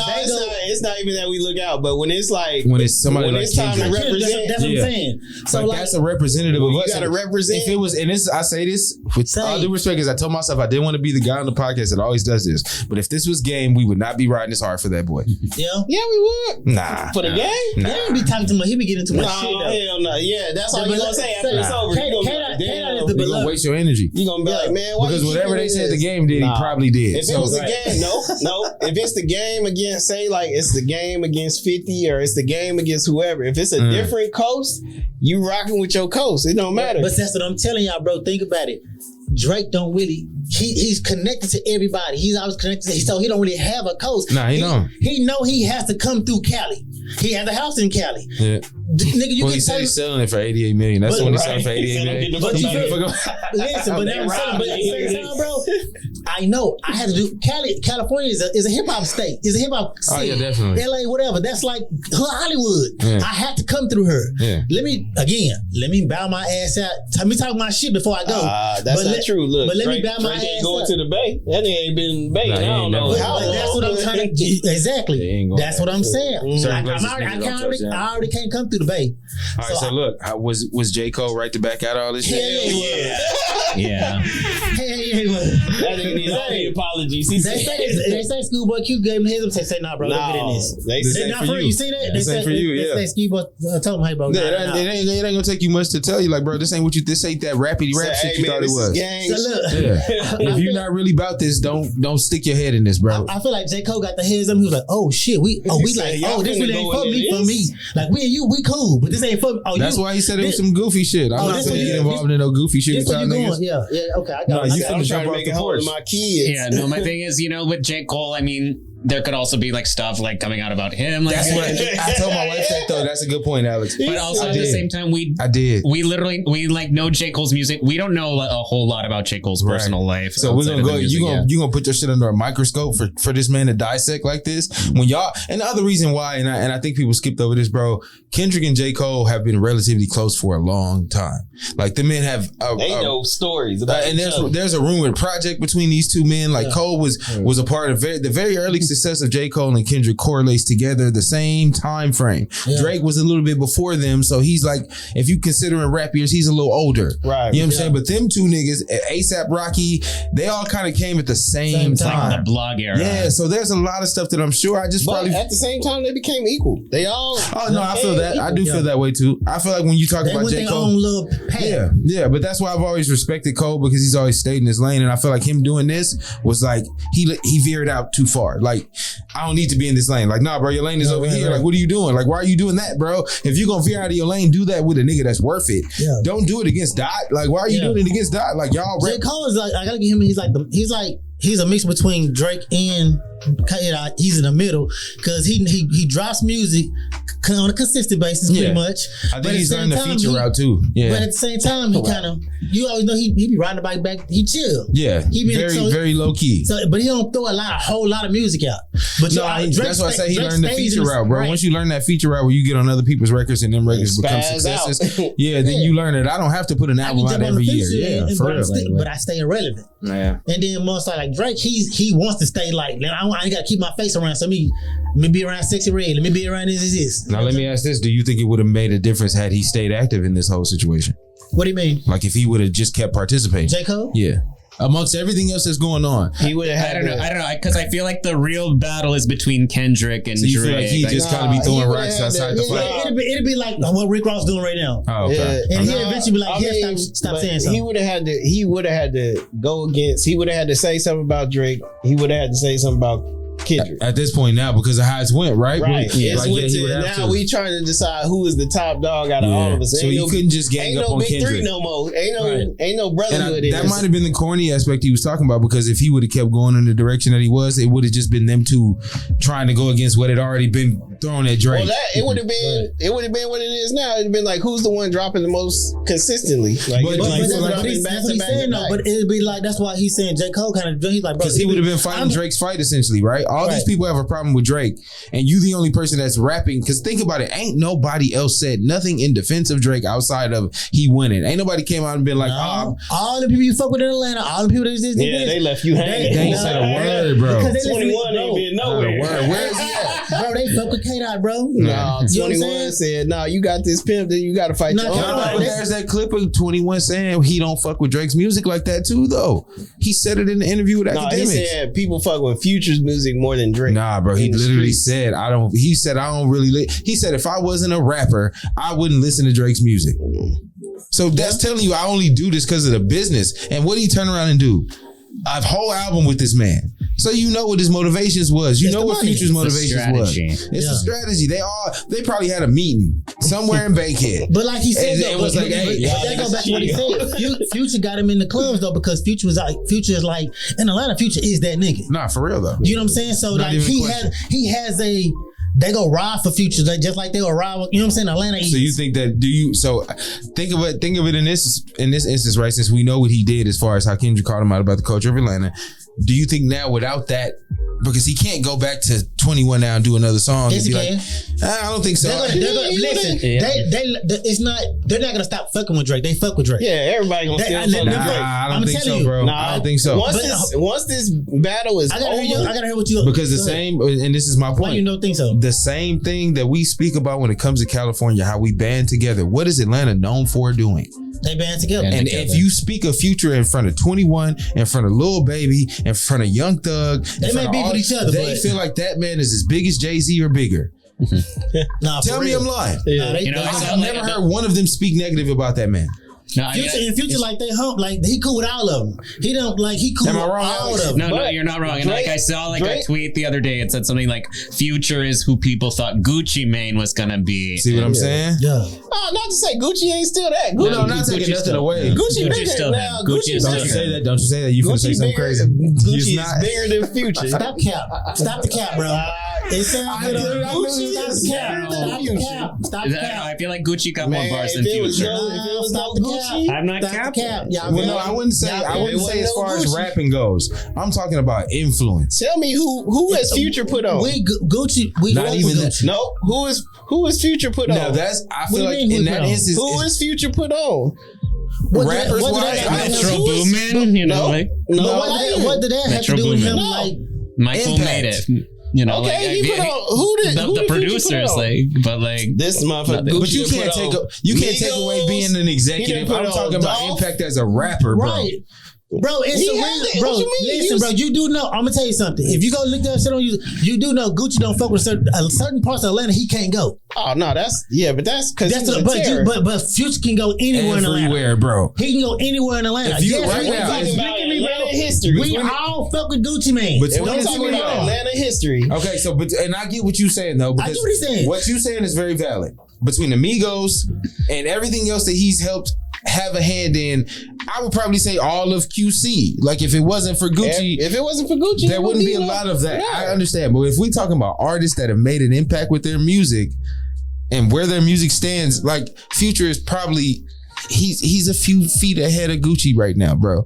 it's not even that we look out, but when it's like when it's somebody like time to represent, that's what I'm saying. So like that's a representative of us. You gotta represent. If it was, and this, I say this with all due respect, because I told myself I didn't want to be the guy on the podcast that always does this. But if this was game, we would not be riding this hard for that boy. Yeah, we would. Nah, for the game. Nah. He be talking too much. He be getting too much shit. Hell no. Yeah, that's all you gonna say after it's over. You're gonna waste your energy. You gonna be like, man, why? Because whatever they said the game did, he probably did. If it was a game, no. If it's the game against, say, like it's the game against 50 or it's the game against whoever. If it's a different coast, you rocking with your coast. It don't matter. But that's what I'm telling y'all, bro. Think about it. Drake don't really. He's connected to everybody. He's always connected. So he don't really have a coast. Nah, he don't. He know he has to come through Cali. He has a house in Cali. Yeah. Nigga, you well, he said he's selling it for $88 million. That's the one he's selling for $88 million. But listen, but at the same time, bro, I know I had to do California is a hip hop state. It's a hip hop city. Oh yeah, definitely. LA, whatever. That's like Hollywood. Yeah. I had to come through her. Yeah. Let me bow my ass out. Let me talk my shit before I go. That's not true. Look, but let me bow my ass out. Going to the Bay. That nigga ain't been in the Bay. I don't know. That's what I'm trying to do. Exactly. That's what I'm saying. I already can't come through the Bay. All right, so look, was J. Cole right to back out all this shit? Yeah. That nigga needs all the apologies. They say Schoolboy Q gave him his. They say, nah, bro, don't get in this. They say not for you. You see that? They say for you. Yeah. They say Schoolboy told him, hey, bro. It ain't gonna take you much to tell you, like, bro, this ain't what you. This ain't that rappity rap shit you thought it was. So look, if you're not really about this, don't stick your head in this, bro. I feel like J. Cole got the heads up. He was like, oh shit, this really ain't for me. Like me and you, we cool, but this ain't for me. That's why he said it was some goofy shit. I'm not gonna get involved in no goofy shit with y'all niggas. Yeah, okay, I got it. You finna jump off the porch. My kids. Yeah, no, my thing is, with J. Cole, I mean, there could also be like stuff like coming out about him. Like, that's what I told my wife that though. That's a good point, Alex. But also at the same time, we literally know J. Cole's music. We don't know a whole lot about J. Cole's personal life. So we're gonna go. You gonna put your shit under a microscope for this man to dissect like this when y'all. And the other reason why, and I think people skipped over this, bro. Kendrick and J. Cole have been relatively close for a long time. Like the men have. They know stories about. And there's a rumored project between these two men. Like Cole was a part of the very early success of J. Cole and Kendrick correlates together the same time frame. Yeah. Drake was a little bit before them, so he's like, if you considering rap years, he's a little older. Right. You know what I'm saying? But them two niggas, ASAP Rocky, they all kind of came at the same time. Like the blog era. Yeah, so there's a lot of stuff that I'm sure at the same time they became equal. They all I feel that. I do feel that way too. I feel like when you talk about J. Cole, yeah, but that's why I've always respected Cole because he's always stayed in his lane, and I feel like him doing this was like he veered out too far. Like, I don't need to be in this lane. Like, nah, bro, your lane is over here. Like, what are you doing? Like, why are you doing that, bro? If you're gonna veer out of your lane, do that with a nigga that's worth it. Yeah. Don't do it against Dot. Like, why are you doing it against Dot? Like, y'all. J. Cole is like, I gotta give him. He's a mix between Drake and he's in the middle because he drops music on a consistent basis, pretty much. I think he's learned the feature route too. Yeah. But at the same time, he kind of, you always know he be riding the bike back. He chill. Yeah. He very low key. So, but he don't throw a whole lot of music out. But that's why I say he learned the feature route, bro. Right. Once you learn that feature route where you get on other people's records and them records become successes, then you learn it. I don't have to put an album out every year. Yeah, for real. But I stay irrelevant. Yeah. And then most like Drake, he wants to stay like, I ain't gotta keep my face around. So let me be around Sexy Red. Let me be around this. Now let me ask this: do you think it would have made a difference had he stayed active in this whole situation? What do you mean? Like if he would have just kept participating? J. Cole? Yeah. Amongst everything else that's going on, he would have. I don't know, because I feel like the real battle is between Kendrick and Drake. You feel like he just kind of be throwing rocks outside the fight. It'd be like what Rick Ross doing right now. Oh, okay. And he'd eventually be like, stop saying something. He would have had to go against. He would have had to say something about Drake. He would have had to say something about Kendrick. At this point now, because of how it's went, right? Right. Yeah. It's went to, now we trying to decide who is the top dog out of all of us. So you couldn't just gang ain't up no on big Kendrick. three no more. Ain't no brotherhood in that this. might have been the corny aspect he was talking about, because if he would have kept going in the direction that he was, it would have just been them two trying to go against what had already been thrown at Drake. Well, it would have been what it is now. It'd been like, who's the one dropping the most consistently? Like, But like that's what he's saying though. But it'd be like, that's why he's saying J. Cole kind of, he's like, bro, because he would have been fighting Drake's fight essentially, right? All these people have a problem with Drake, and you the only person that's rapping. Because think about it, ain't nobody else said nothing in defense of Drake outside of he winning. Ain't nobody came out and been like, all the people you fuck with in Atlanta, all the people that just they left you hanging. They ain't said a word, bro. 21 ain't been nowhere. Where is he at? Bro, they fuck with K-Dot, bro. No, 21 said, no, you got this pimp, then you got to fight your own. But there's that clip of 21 saying he don't fuck with Drake's music like that too, though. He said it in the interview with Academics. He said people fuck with Future's music more than Drake. Nah, bro. He literally said, he said, I don't really, he said, if I wasn't a rapper, I wouldn't listen to Drake's music. So that's telling you I only do this because of the business. And what did he turn around and do? A whole album with this man. So you know what his motivations was. You know what Future's motivations was. It's a strategy. They probably had a meeting somewhere in Bankhead. But like he said, it was like, hey, that goes back to what he said. Future got him in the clubs though, because Future is like in Atlanta. Future is that nigga. Nah, for real though. You know what I'm saying? So Not like he has a. They go ride for Future, just like they go ride. You know what I'm saying? Atlanta. So you think that? So think of it in this instance, right? Since we know what he did as far as how Kendrick called him out about the culture of Atlanta, do you think now without that, because he can't go back to 21 now and do another song and be like, I don't think so. Listen, it's not. They're not gonna stop fucking with Drake. They fuck with Drake. Yeah, everybody gonna still fuck with Drake. I don't think so, bro. I don't think so. Once this battle is over, I gotta hear what you. Because the same, and this is my point. Why you don't think so? The same thing that we speak about when it comes to California, how we band together. What is Atlanta known for doing? They band together. And if you speak a Future in front of 21, in front of Lil Baby, in front of Young Thug, they may be with each other. They feel like that man is as big as Jay-Z or bigger. Nah, tell me I'm lying. Yeah. I've never heard one of them speak negative about that man. No, Future like they hump, like he cool with all of them. He don't like he cool with all of them. No, you're not wrong. And like I saw a tweet the other day, it said something like Future is who people thought Gucci Mane was gonna be. See what I'm saying? Yeah. Oh, not to say Gucci ain't still that. Gucci, no, not taking nothing away. Gucci bigger still now. Gucci don't you say that? Don't you say that? You finna say something crazy? Gucci is bigger than Future. Stop the cap, bro. It sounds good. Stop the cap. I feel like Gucci got more bars than Future. Stop the Gucci. I'm not capping. Yeah, well, no, I wouldn't say as far as rapping goes. I'm talking about influence. Tell me who has Future put on? Gucci. Not even that. No, who is Future put on? No, I feel like in that instance, who is Future put on? Rappers wise, Metro Boomin, you know, like what did that have to do with him? Like Michael made it. You know, okay, he put on who did the producers like, but like this motherfucker. But you can't take away being an executive. I'm talking about impact as a rapper, bro. Right. Bro, it's a reason. Bro, listen, bro. You do know. I'm gonna tell you something. If you go look that shit on you do know Gucci don't fuck with certain parts of Atlanta. He can't go. Oh no, but that's because but Future can go anywhere in Atlanta. Everywhere, bro. He can go anywhere in Atlanta. If you right now, Atlanta history. We all fuck with Gucci Mane. But we're talking about Atlanta history. Okay, so and I get what you're saying though. Because I get what he's saying. What you're saying is very valid. Between the Migos and everything else that he's helped have a hand in, I would probably say all of QC. Like if it wasn't for Gucci, there wouldn't be a lot of that. I understand, but if we talking about artists that have made an impact with their music and where their music stands, like Future is probably he's a few feet ahead of Gucci right now, bro.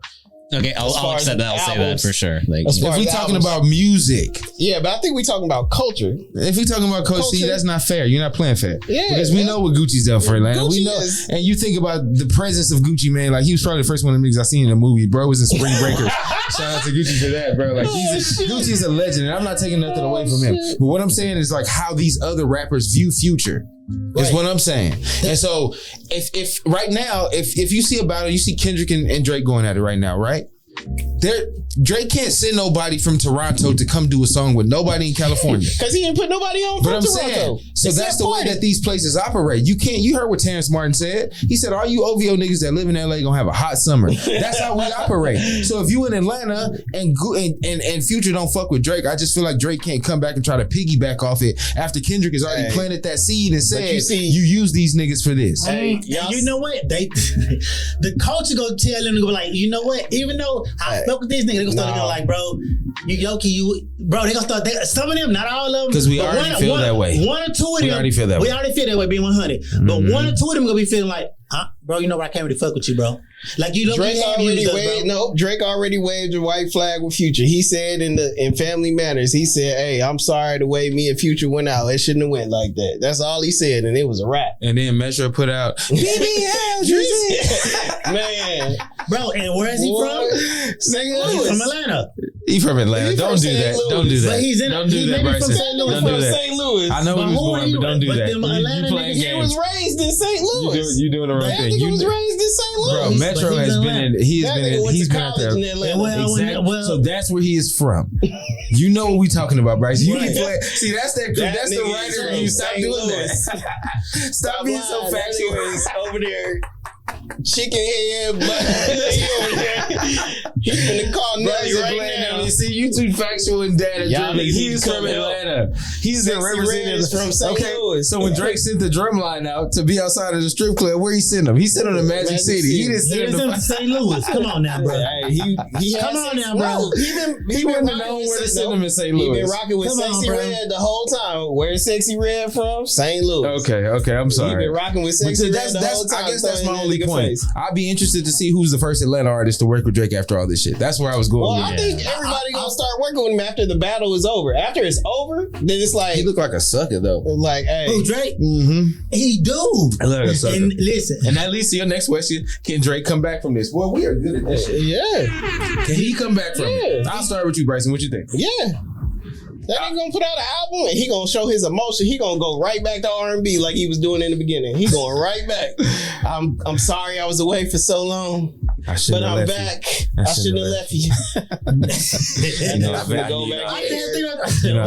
Okay, I'll say that for sure. Like, if we talking about music, yeah, but I think we talking about culture. If we talking about culture, see, that's not fair. You're not playing fair. Yeah, because we know what Gucci's done for Atlanta. We know, and you think about the presence of Gucci, man. Like he was probably the first one of the niggas I seen in a movie. Bro was in Spring Breakers. Shout out to Gucci for that, bro. Like Gucci's a legend, and I'm not taking nothing away from him. But what I'm saying is like how these other rappers view Future. Is what I'm saying. And so if right now, if you see a battle, you see Kendrick and Drake going at it right now, right? Drake can't send nobody from Toronto to come do a song with nobody in California. Because he didn't put nobody on from Toronto. So that's the way that these places operate. You heard what Terrence Martin said. He said, all you OVO niggas that live in LA gonna have a hot summer. That's how we operate. So if you in Atlanta and Future don't fuck with Drake, I just feel like Drake can't come back and try to piggyback off it after Kendrick has already planted that seed and said, you use these niggas for this. Hey, you know what? The culture gonna tell them to go like, you know what? Even though I fuck with this nigga, they gonna start going like, bro, they gonna start. Some of them, not all of them, because we already feel that way. One or two of them, we already feel that way. Being 100, but one or two of them gonna be feeling like, bro, you know what? I can't really fuck with you, bro. Like you know, Drake already waved the white flag with Future. He said in Family Matters, he said, "Hey, I'm sorry the way me and Future went out. It shouldn't have went like that." That's all he said, and it was a wrap. And then Metro put out BBL, man, bro. And where is he from? St. Louis. From Atlanta. He from Atlanta. Don't do that. Don't do that. But he's in. Don't do that, Bryson. Don't do that. St. Louis. I know he was born, but don't do that. He was raised in St. Louis. You doing the wrong thing. He was raised in St. Louis. Bro, Metro has been in. He's been out there. Exactly. So that's where he is from. You know what we talking about, Bryce. You need to play. See, that's the writer. You stop doing that. Stop being so factual over there. Chicken head, but he over there. He finna call Nelly right now. See, you too factual and data driven. He's from Atlanta. He's been represented from St. Louis. So when Drake sent the drum line out to be outside of the strip club, where he sent him? He sent him to Magic City. He didn't send him to St. Louis. Come on now, bro. Come on now, bro. He wouldn't have known where to send him in St. Louis. He been rocking with Sexy Red the whole time. Where's Sexy Red from? St. Louis. Okay. I'm sorry. He been rocking with Sexy Red the whole time. I guess that's my only point. I'd be interested to see who's the first Atlanta artist to work with Drake after all this shit. That's where I was going. Well, I think everybody gonna start working with him after the battle is over. After it's over, then it's like he look like a sucker though. Like, hey, who Drake? Mm-hmm. He do. I look like a sucker. And listen, and that leads to your next question: can Drake come back from this? Boy, we are good at this shit. Yeah. Can he come back from it? I'll start with you, Bryson. What you think? Yeah. That ain't gonna put out an album and he gonna show his emotion. He gonna go right back to R&B like he was doing in the beginning. He going right back. I'm sorry I was away for so long, but I'm back. I shouldn't have left you. I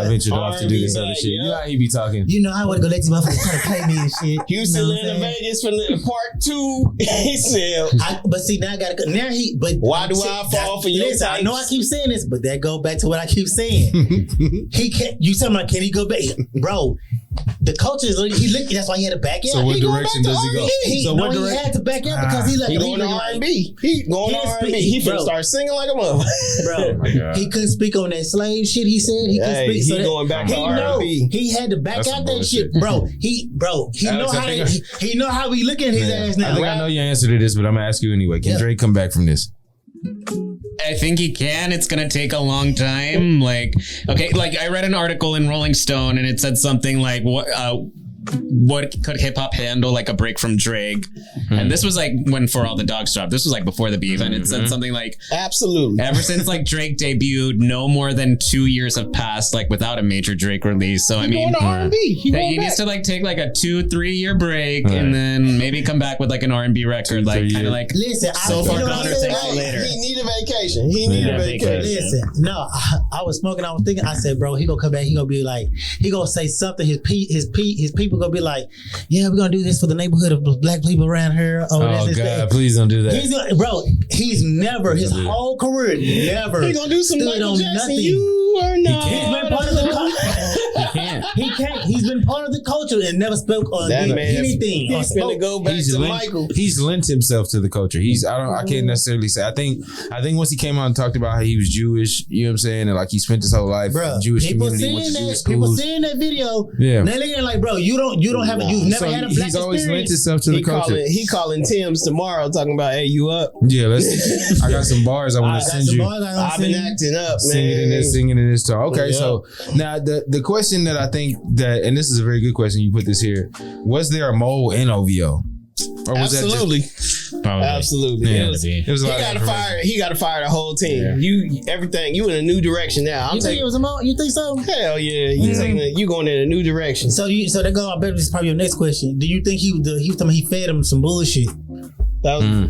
ventured off to do this other shit. You know how he be talking. You know I would go let these motherfuckers try to play me and shit. Houston in Vegas for part 2. He said, but see now I gotta go. Now but why do I fall for your types? I know I keep saying this, but that go back to what I keep saying. He can't. You talking about can he go back, bro? The coach is that's why he had to back out. So what direction does he go? He had to back out because he going to R&B. He going to R&B. He finna start singing like a mother. Bro, he couldn't speak on that slave shit. He said he couldn't speak. So going back to R&B. He had to back out that shit, bro. He know how we look at his ass now. I think I know your answer to this, but I'm gonna ask you anyway. Can Drake come back from this? I think he can. It's gonna take a long time. I read an article in Rolling Stone and it said something like what could hip hop handle like a break from Drake? And this was like when For All the Dogs dropped. This was like before the beef, and it said something like, absolutely. Ever since like Drake debuted, no more than 2 years have passed like without a major Drake release. So he needs to like take like a 2-3 year break and then maybe come back with like an R&B record, like kind of like listen. So Far Gone or Take Me Later. He need a vacation. He need a vacation. Listen, no, I was smoking. I was thinking. I said, bro, he gonna come back. He gonna be like, he gonna say something. His people gonna be like, yeah, we're gonna do this for the neighborhood of black people around here. Oh God, please don't do that. He's never his whole career never. He gonna do some Michael Jackson. Nothing. You are not. He's been part of the culture. He can't. He's been part of the culture and never spoke on anything. He's gonna go back to Michael. He's lent himself to the culture. I can't necessarily say. I think once he came out and talked about how he was Jewish, you know what I'm saying, and like he spent his whole life in the Jewish community, went to Jewish schools. People seeing that video, yeah, they're looking like, bro, you've never had a black experience. He's always lent himself to the culture. He calling Tim's tomorrow, talking about, hey, you up? Yeah, I got some bars I want to send you. I've been acting up, man. Singing in this talk. Okay, so now the question that I think that, and this is a very good question, you put this here. Was there a mole in OVO? Or was absolutely. That just, absolutely. Yeah, it was a lot he got to fire the whole team. Yeah. You in a new direction now. You think it was a mole? You think so? Hell yeah. You going in a new direction. So that go. I bet this is probably your next question. Do you think he fed him some bullshit? That was,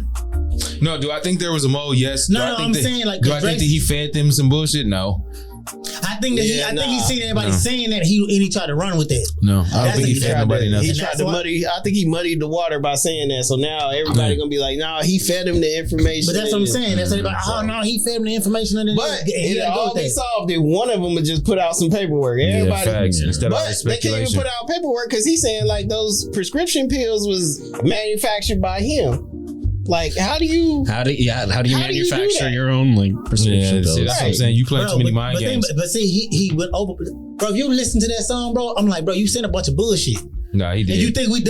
No, do I think there was a mole? Yes. No, I'm saying like. Do I think that he fed them some bullshit? No. I think that I think he seen everybody saying that he tried to run with that. No, I don't think he fed nobody nothing. He tried to muddy. I think he muddied the water by saying that. So now everybody gonna be like, "Nah, he fed him the information." But that's what I'm saying. That's everybody. Oh no, he fed him the information. But it all be solved if one of them would just put out some paperwork. Everybody, but they can't even put out paperwork because he's saying like those prescription pills was manufactured by him. Like, how do you manufacture your own like prescription pills? See, that's what I'm saying. You play too many mind games. But see, he went over. Bro, if you listen to that song, bro, I'm like, bro, you said a bunch of bullshit. Nah, he did. And you think we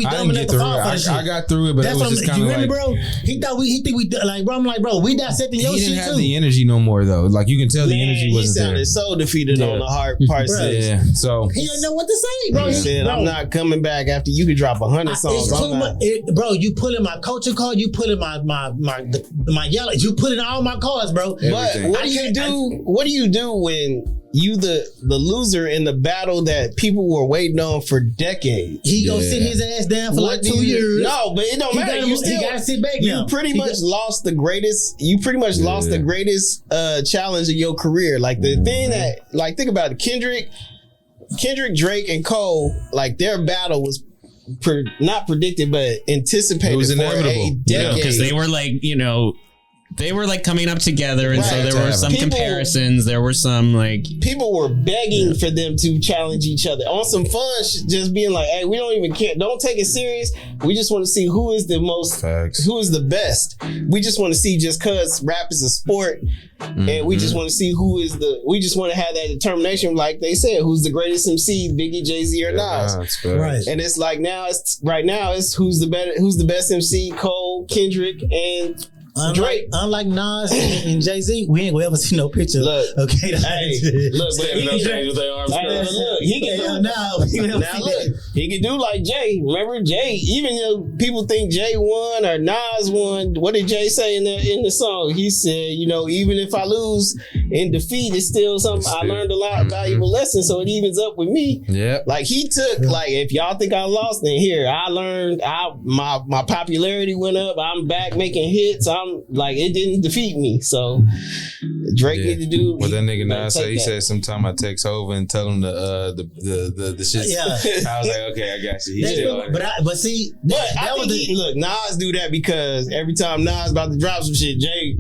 dumb enough to fall for this shit? I got through it, but that's it was just kind of like, bro. He think we like, bro. I'm like, bro, we dissecting your shit too. He didn't have the energy no more though. Like you can tell the energy wasn't there. He sounded so defeated on the hard part. Yeah, so he didn't know what to say, bro. He said, "I'm not coming back after you could drop 100 songs." It's too much, bro. You put in my culture card. You put in my yellow. You put in all my cards, bro. But what do you do? What do you do when you the loser in the battle that people were waiting on for decades? He gonna sit his ass down for like 2 years. No, but it don't matter. You gotta sit back now. You pretty much lost the greatest. You pretty much lost the greatest challenge of your career. Like the thing that, like, think about it. Kendrick, Drake, and Cole. Like their battle was not predicted, but anticipated. It was inevitable because they were like, they were like coming up together, and so there were some comparisons. There were some like people were begging for them to challenge each other on some fun, just being like, "Hey, we don't even care. Don't take it serious. We just want to see who is the most, who is the best. We just want to see just cause rap is a sport, and we just want to see who is the. We just want to have that determination, like they said, who's the greatest MC, Biggie, Jay-Z, or Nas, right? And it's like right now it's who's the best MC, Cole, Kendrick, and Drake. Unlike Nas and Jay-Z, we ain't gonna ever see no picture. Look, okay, look, but he can do like Jay. Remember Jay? Even though people think Jay won or Nas won, what did Jay say in the song? He said, even if I lose in defeat, it's still something. I learned a lot of valuable lessons, so it evens up with me. Yeah, like he took like if y'all think I lost, then here I learned. My popularity went up. I'm back making hits. I'm like, it didn't defeat me. So Drake need to do what that nigga Nas said. He said sometime I text over and tell him the shit. Yeah. I was like, okay, I got you. Look, Nas do that because every time Nas about to drop some shit, Jay,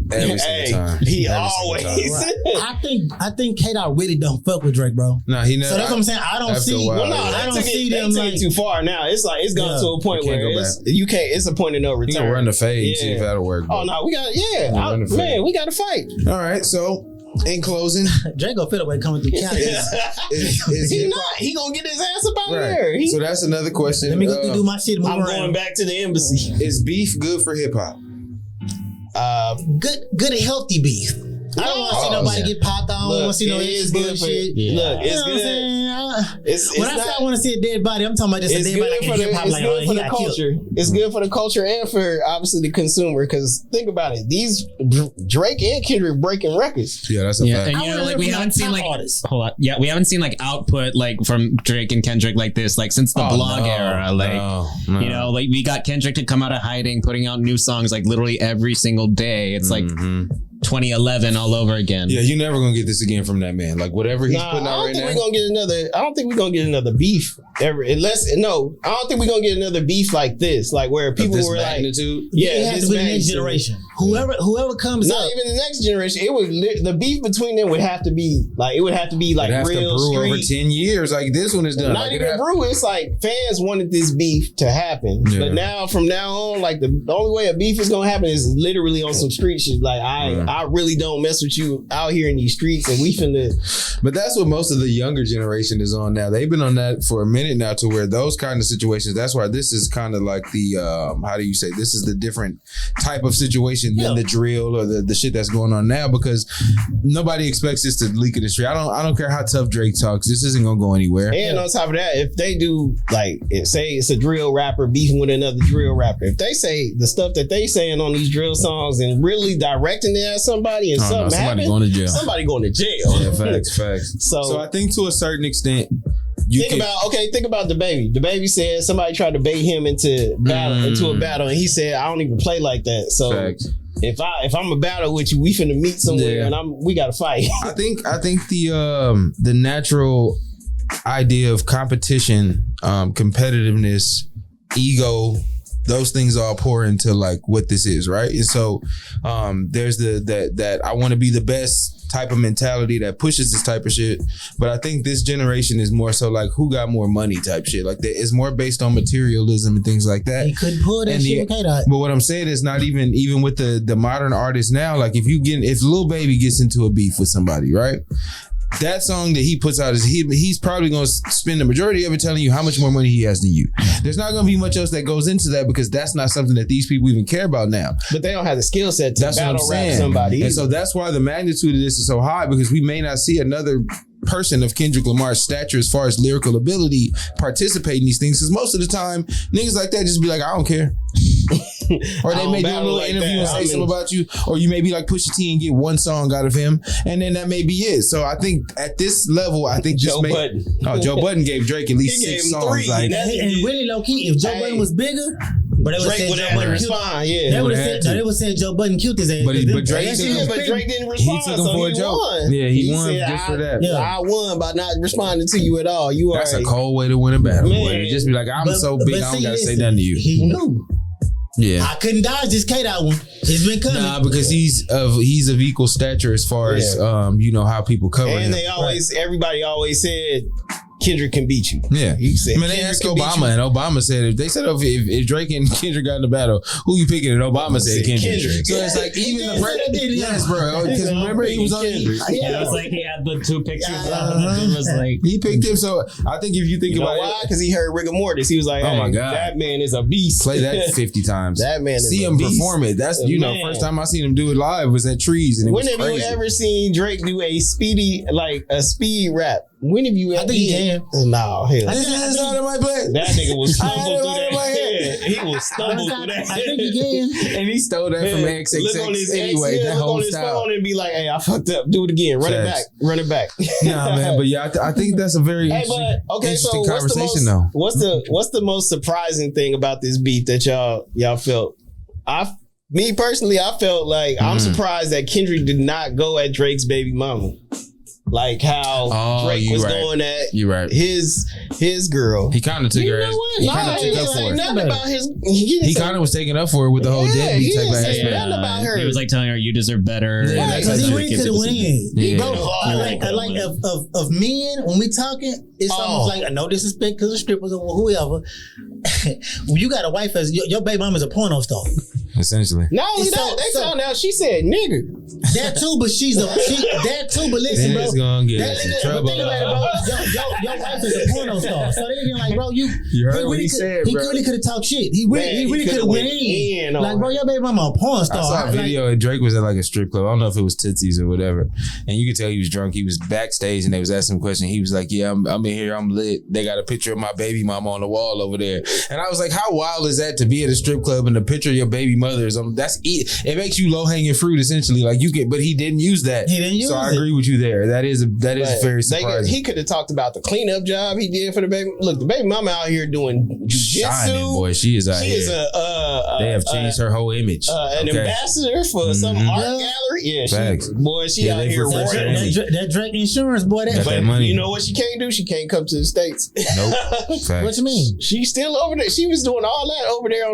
he always. I think K-Dot really don't fuck with Drake, bro. No, he never. So that's what I'm saying. I don't see. I don't see them like too far now. It's like it's gone to a point where you can't. It's a point of no return. You can run the fade, see if that'll work. Oh no, we got we got to fight. All right, so in closing, Drake gonna feel away coming through Cali. He not. He gonna get his ass up out there. So that's another question. Let me go do my shit. I'm going back to the embassy. Is beef good for hip hop? Good and healthy beef. I don't want to see nobody get popped on. I don't want to see no bullshit. Look, it's good. When I say I want to see a dead body, I'm talking about just a dead body like hip hop. Like, for the culture. It's good for the culture and for obviously the consumer. Because think about it, these Drake and Kendrick breaking records. Yeah, that's a fact. And like we haven't seen like hold on. Yeah, we haven't seen like output like from Drake and Kendrick like this like since the blog era. Like like we got Kendrick to come out of hiding, putting out new songs like literally every single day. It's like 2011 all over again. Yeah, you're never gonna get this again from that man. Like whatever he's putting out right now. I don't think we're gonna get another beef ever. I don't think we're gonna get another beef like this. Like where people were magnitude. Like, yeah, it has to be the next generation. Whoever comes not even the next generation. It would the beef between them would have to be like real brew over 10 years. Like this one is done. Not even brew. It's like fans wanted this beef to happen, but now from now on, like the only way a beef is gonna happen is literally on some street shit. Like I really don't mess with you out here in these streets, and we finna. But that's what most of the younger generation is on now. They've been on that for a minute now, to where those kind of situations. That's why this is kind of like the how do you say? This is the different type of situation than the drill or the shit that's going on now, because nobody expects this to leak in the street. I don't care how tough Drake talks. This isn't gonna go anywhere. And on top of that, if they do say it's a drill rapper beefing with another drill rapper, if they say the stuff that they saying on these drill songs and really directing it at somebody and somebody going to jail. Somebody going to jail. Yeah, facts. So I think to a certain extent, Think about the baby. The baby said somebody tried to bait him into a battle, and he said, "I don't even play like that." So Facts. if I'm a battle with you, we finna meet somewhere, and we gotta fight. I think the natural idea of competition, competitiveness, ego, those things all pour into like what this is, right? And so there's that I want to be the best type of mentality that pushes this type of shit. But I think this generation is more so like who got more money type shit. Like it's more based on materialism and things like that. He couldn't pull that shit with K-Dot. But what I'm saying is not even with the modern artists now, like if Lil Baby gets into a beef with somebody, right? That song that he puts out is he's probably going to spend the majority of it telling you how much more money he has than you. There's not going to be much else that goes into that because that's not something that these people even care about now. But they don't have the skill set to battle rap somebody. And so that's why the magnitude of this is so high, because we may not see another person of Kendrick Lamar's stature as far as lyrical ability participate in these things, because most of the time niggas like that just be like, I don't care. Or they may do a little interview and say something about you, or you may be like Pusha T and get one song out of him, and then that may be it. So I think at this level, I think Joe Budden gave Drake at least 6 songs. Like, and really low key, if Joe Budden was bigger, but they Drake would have respond. Yeah, they would have said Joe Budden killed his ass. But Drake didn't respond. He took him for a joke. Yeah, he won just for that. Yeah. I won by not responding to you at all. That's a cold way to win a battle. Boy. Just be like, I'm so big, I don't gotta say nothing to you. He knew. Yeah, I couldn't dodge this K-Dot one. It's been coming. Nah, because he's of equal stature as far as how people cover him. And everybody always said Kendrick can beat you. Yeah, he said. I mean, they asked Obama, and Obama said if Drake and Kendrick got in the battle, who you picking? And Obama said Kendrick. So it's like even the president. Yes, bro. Because remember he was on. Yeah, it was like he had the 2 pictures. It was like he picked him. So I think if you think about why, because he heard rigor mortis, he was like, "Oh my god, that man is a beast." Play that 50 times. That man is see him perform it. That's first time I seen him do it live was at Trees, and when have you ever seen Drake do a speed rap? When have you ever? I think he can. No, hell. This is not in my plan. That nigga was stumbled through that. He was stumbled through that. I think he can. And he stole that from XXX. Look on his anyway, that whole on his style. phone and be like, "Hey, I fucked up. Do it again. Run it back. Nah, man. But yeah, I think that's a very interesting conversation, though. What's the most surprising thing about this beat that y'all felt? Me personally, I felt like I'm surprised that Kendrick did not go at Drake's baby mama. Like how Drake was going at his girl. He kind of took her. He kind of took up for her. He kind of was taking up for her with the whole deadbeat type of aspect. About her. He was like telling her, "You deserve better." Yeah, because he really could have win. Bro, like of men when we talking, it's almost like no disrespect because of strippers or whoever. When you got a wife as your baby mama's a porno star. Essentially. Not only that, they found out she said nigga. That too, but that too, but listen, bro. Gonna get us in trouble. Think about it, bro. Your wife is a porno star. So they been like, bro, you heard what he said, bro. He really could have talked shit. He really could have went in. Like, bro, your baby mama a porn star. I saw a video and Drake was at like a strip club. I don't know if it was Tootsie's or whatever. And you could tell he was drunk. He was backstage and they was asking him a question. He was like, yeah, I'm in here. I'm lit. They got a picture of my baby mama on the wall over there. And I was like, how wild is that to be at a strip club and the picture of your baby mother is on? It makes you low hanging fruit essentially. Like you get, but he didn't use that. He didn't use it. So I agree with you there. That is very surprising. He could have talked about the cleanup job he did for the baby. Look, the baby mama out here doing jiu-jitsu. Shining, boy. She is out here. They have changed her whole image. An ambassador for some art gallery. Yeah, she out here working. That Drake insurance, boy. That money. You know what she can't do? She can't come to the States. Nope. What you mean? She's still over there. She was doing all that over there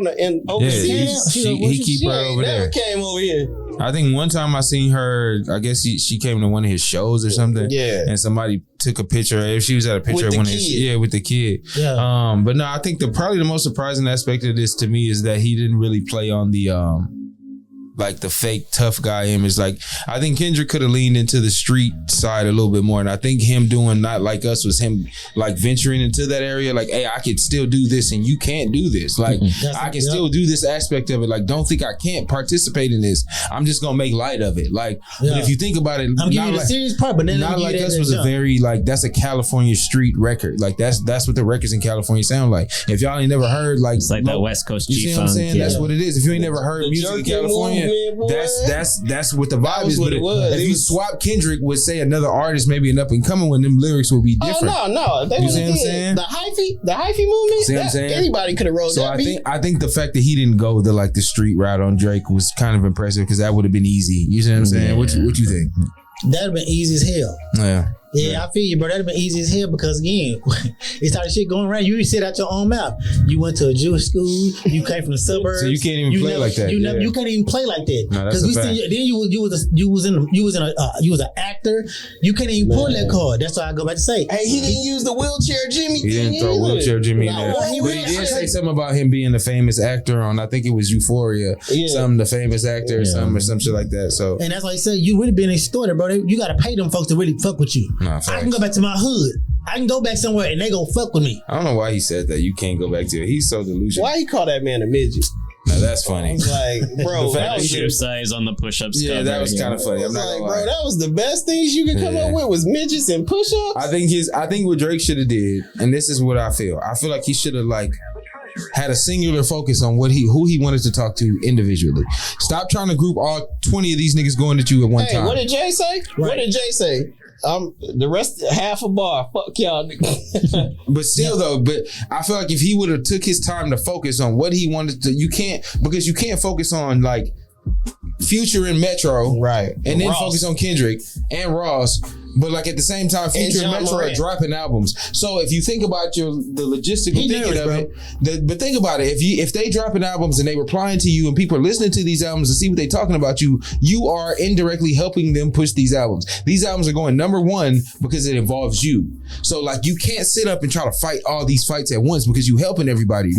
overseas. He keep her over there. Never came over here. I think one time I seen her, I guess she came to one of his shows or something. Yeah. And somebody took a picture. She was at a picture of one of his, with the kid. Yeah. But no, I think probably the most surprising aspect of this to me is that he didn't really play on the like the fake tough guy image. Like I think Kendrick could have leaned into the street side a little bit more, and I think him doing Not Like Us was him like venturing into that area. Like, hey, I could still do this, and you can't do this. Like I can still do this aspect of it. Like, don't think I can't participate in this. I'm just gonna make light of it. Like, but if you think about it, I'm giving you the serious part, but then Not Like Us was a very that's a California street record. Like that's what the records in California sound like. If y'all ain't never heard, like it's like that West Coast G-Funk. You see what I'm saying? That's what it is. If you ain't never heard music in California. saying? Boy. That's what the vibe is. But if you was swap Kendrick with say another artist, maybe an up and coming one, them lyrics would be different. No. They you see what I'm saying? The hyphy movement. See what I'm saying? Anybody could have rolled so that beat. I think the fact that he didn't go the street route on Drake was kind of impressive because that would have been easy. You see what I'm saying? Yeah. What you think? That'd have been easy as hell. Yeah. Yeah, I feel you, bro. That'd have been easy as hell because again, it's how the shit going around. You said out your own mouth. You went to a Jewish school. You came from the suburbs. So you can't even play like that. You can't even play like that. No, that's a fact. Then you was an actor. You can't even pull that card. That's why I go back to say. Hey, he didn't use the wheelchair Jimmy. He didn't throw wheelchair Jimmy in there. But But he did say something about him being a famous actor on, I think it was Euphoria. Something, the famous actor or something or some shit like that. So, and that's why he said you really been extorted, bro. You got to pay them folks to really fuck with you. Nah, I can go back to my hood. I can go back somewhere and they go fuck with me. I don't know why he said that. You can't go back to it. He's so delusional. Why he call that man a midget? No, that's funny. Like, bro, that was shoe size on the push-ups. Yeah, that was kind of funny. I'm not gonna lie. Bro, that was the best things you could come up with was midgets and push-ups. I think what Drake should have did, and this is what I feel like he should have had a singular focus on who he wanted to talk to individually. Stop trying to group all 20 of these niggas going at you at one time. What did Jay say? Right. What did Jay say? The rest, half a bar. Fuck y'all. But still, though, I feel like if he would have took his time to focus on what he wanted to, you can't focus on Future and Metro, right? And then focus on Kendrick and Ross. But at the same time, Future and Metro are dropping albums. So if you think about the logistical thinking of it, but think about it. If they dropping albums and they replying to you and people are listening to these albums and see what they talking about you are indirectly helping them push these albums. These albums are going number one because it involves you. So you can't sit up and try to fight all these fights at once because you helping everybody.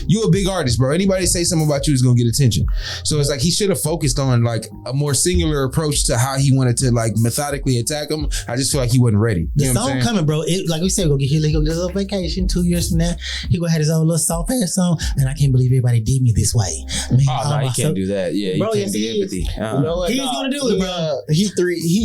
You a big artist, bro. Anybody say something about you is gonna get attention. So it's he should have focused on a more singular approach to how he wanted to methodically attack them. I just feel like he wasn't ready. The song coming, bro. Like we said, he gonna get a little vacation 2 years from now. He gonna have his own little soft ass song, and I can't believe everybody did me this way. Man, he can't do that. Yeah, bro, he can't be empathy. You know what? He's gonna do it, bro. He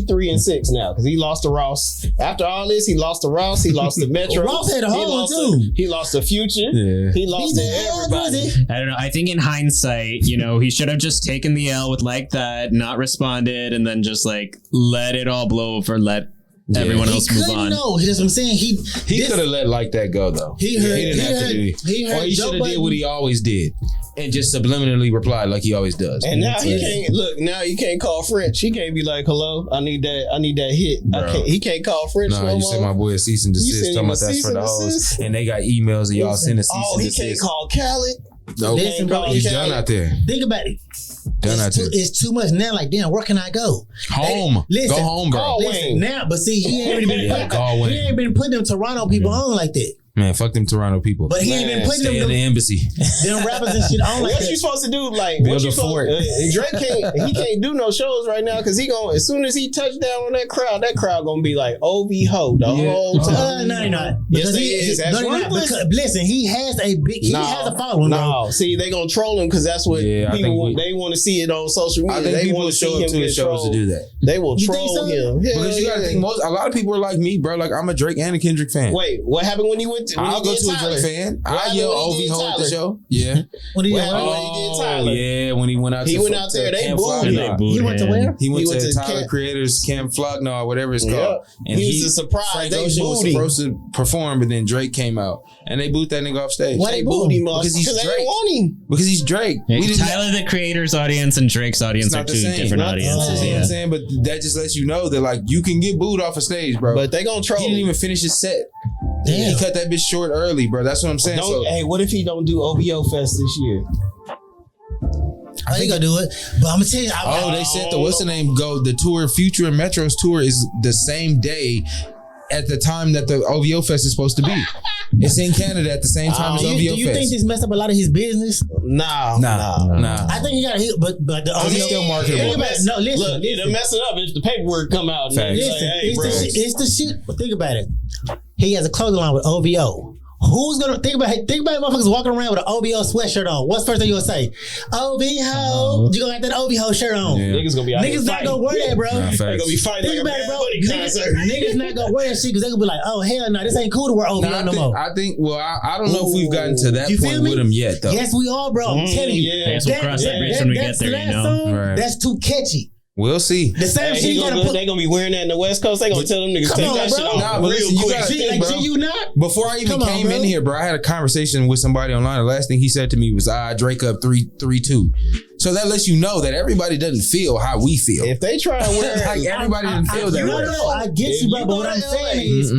3-6 now because he lost to Ross. After all this, he lost to Ross. He lost to Metro. Ross had a whole one too. He lost to Future. Yeah. He lost to everybody. I don't know. I think in hindsight, he should have just taken the L with that, not responded, and then just let it all blow over. Let everyone else move on. No, that's what I'm saying. He could have let that go though. He didn't have to do it. Or he should have did what he always did and just subliminally replied like he always does. And now he can't look. Now you can't call French. He can't be like, "Hello, I need that hit." He can't call French. No, you sent my boy a cease and desist. Talking about that's for the hoes, and they got emails and y'all send a cease and desist. He can't call Khaled. No, listen, bro, he's done out there. Think about it. It's too much now. Damn, where can I go? Home. Go home, bro. Listen, now, but see, he ain't been putting them Toronto people on like that. Man, fuck them Toronto people. But he ain't been putting them in the embassy. Them rappers and shit on like that. What you supposed to do? Build a fort. Drake can't do no shows right now because as soon as he touched down on that crowd gonna be like OV Ho the whole time. No, not. Yes, he is. Listen, he has a following. No, see, they gonna troll him because that's what people they want to see it on social media. I think they people show up to his shows to do that. They will troll him. Because you gotta think a lot of people are like me, bro. I'm a Drake and a Kendrick fan. Wait, what happened when he went? I'll go to a Drake fan. I yell OV Ho at the show. Yeah. When he did Tyler. Yeah, when he went out. He went out there. They booed him. He went to where? He went to Tyler Creators Camp Flockno or whatever it's called. And he was a surprise. Frank Ocean was supposed to perform, but then Drake came out and they booed that nigga off stage. Why they booed him? Because he's Drake. They didn't want him. Because he's Drake. Tyler the Creator's audience and Drake's audience are two different audiences. You know what I'm saying? But that just lets you know that you can get booed off a stage, bro. But they gonna troll. He didn't even finish his set. Damn. He cut that bitch short early, bro. That's what I'm saying. Hey, what if he don't do OVO Fest this year? I think I'll do it, but I'm gonna tell you. They said what's the name? The tour, Future and Metro's tour is the same day at the time that the OVO Fest is supposed to be. It's in Canada at the same time as OVO Fest. Do you think this messed up a lot of his business? Nah. I think he got hit, but the he's still marketable. No, listen. Look, it'll mess it up if the paperwork come out. Listen, it's the shit. Think about it. He has a clothing line with OVO. Who's gonna think about motherfuckers walking around with an OVO sweatshirt on? What's the first thing you gonna say? OVO. You gonna have that OVO shirt on. Yeah. Niggas gonna be out Niggas not gonna wear that, bro. They gonna be fighting think like about a it, bro. Niggas not gonna wear that shit because they gonna be like, oh hell no, this ain't cool to wear OVO no more. I think. Well, I don't know if we've gotten to that point with him yet, though. Yes, we are, bro. I'm telling you. Yeah, we'll cross that bridge when we get there. You know, right. That's too catchy. We'll see. The same shit they gonna be wearing that in the West Coast. They gonna tell them niggas take that shit off real quick. You not? Before I even came in here, bro, I had a conversation with somebody online. The last thing he said to me was, Drake up 3-2. So that lets you know that everybody doesn't feel how we feel. If they try to wear like everybody didn't feel that way. No, I get you, bro. But what I'm saying is,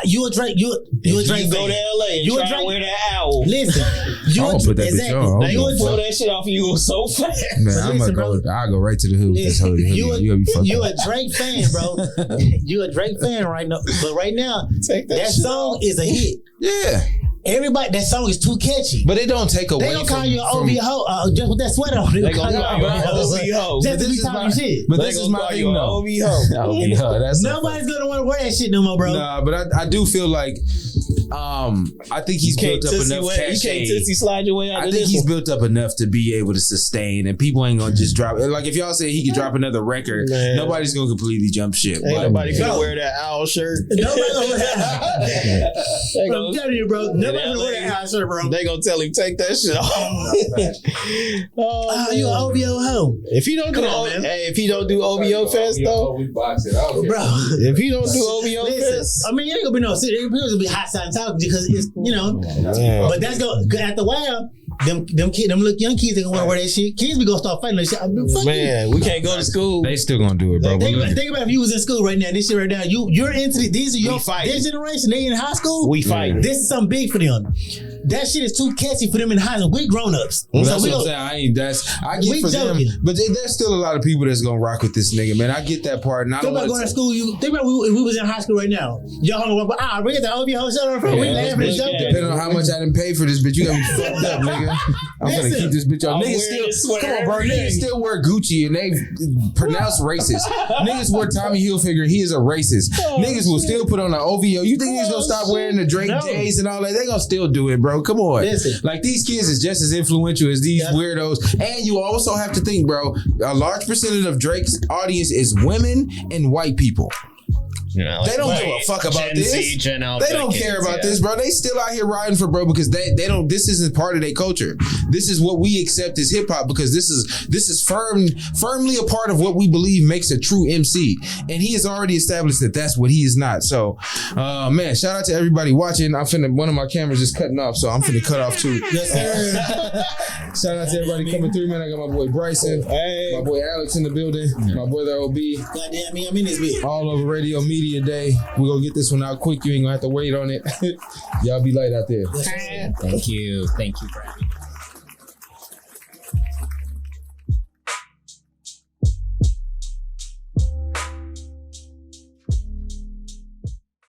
you a Drake. You a Drake. You go to LA and you try to wear that owl. Listen, you a put that bitch on. They gonna throw that shit off and you go so fast. Man, I'm gonna go. I'll go right to the hood. You a Drake fan, bro. You a Drake fan right now. But right now, that song is a hit. Yeah. Everybody, that song is too catchy. But it don't take away. They don't call you an OVO just with that sweater on. They gonna call you an OVO. Just to be talking shit. But this is my thing, though. Nobody's gonna want to wear that shit no more, bro. Nah, but I do feel like I think he's built up enough cachet. You can't Tootsie slide your way out. I think he's built up enough to be able to sustain, and people ain't gonna just drop. Like if y'all say he could drop another record, nobody's gonna completely jump ship. Ain't nobody gonna wear that owl shirt. Nobody gonna wear that. I'm telling you, bro. Nobody gonna wear that owl shirt, bro. They gonna tell him take that shit off. Oh, you an OVO hoe? If he don't if he don't do OVO Fest though, we box it out, bro. If he don't do OVO Fest, I mean, it ain't gonna be no. People gonna be hot side talking because it's but that's go at the while. Them little young kids they gonna want to wear that shit. Kids be gonna start fighting that shit. Man, we can't go to school. They still gonna do it, bro. Think about if you was in school right now. This shit right now. You're into these are your this generation. They in high school. We fighting. This is something big for them. That shit is too catchy for them in high school. We grown ups. Well, that's what I'm saying. I get for joking. Them, but there's still a lot of people that's gonna rock with this nigga, man. I get that part. And I think about going to school. Think about if we was in high school right now. Y'all we get the OVO shirt on. We laughing and joking. Depending on how much I didn't pay for this bitch, you got me fucked up, nigga. I'm gonna keep this bitch on. Niggas still come on, bro. Niggas still wear Gucci and they pronounce racist. Niggas wear Tommy Hilfiger. He is a racist. Niggas will still put on an OVO. You think niggas gonna stop wearing the Drake J's and all that? They gonna still do it, bro. Come on. Like these kids is just as influential as these weirdos. And you also have to think, bro, a large percentage of Drake's audience is women and white people. You know, like, they don't give a fuck about this. They don't care about this, bro. They still out here riding for bro because they don't. This isn't part of their culture. This is what we accept as hip hop because this is firmly a part of what we believe makes a true MC. And he has already established that that's what he is not. So, man, shout out to everybody watching. One of my cameras is cutting off, so I'm finna cut off too. Yes, sir. Shout out to everybody coming through, man. I got my boy Bryson, my boy Alex in the building, my brother OB. Goddamn me, I'm in this bitch. All over Radio Media Day. We're gonna get this one out quick. You ain't gonna have to wait on it. Y'all be light out there. Thank you for having me.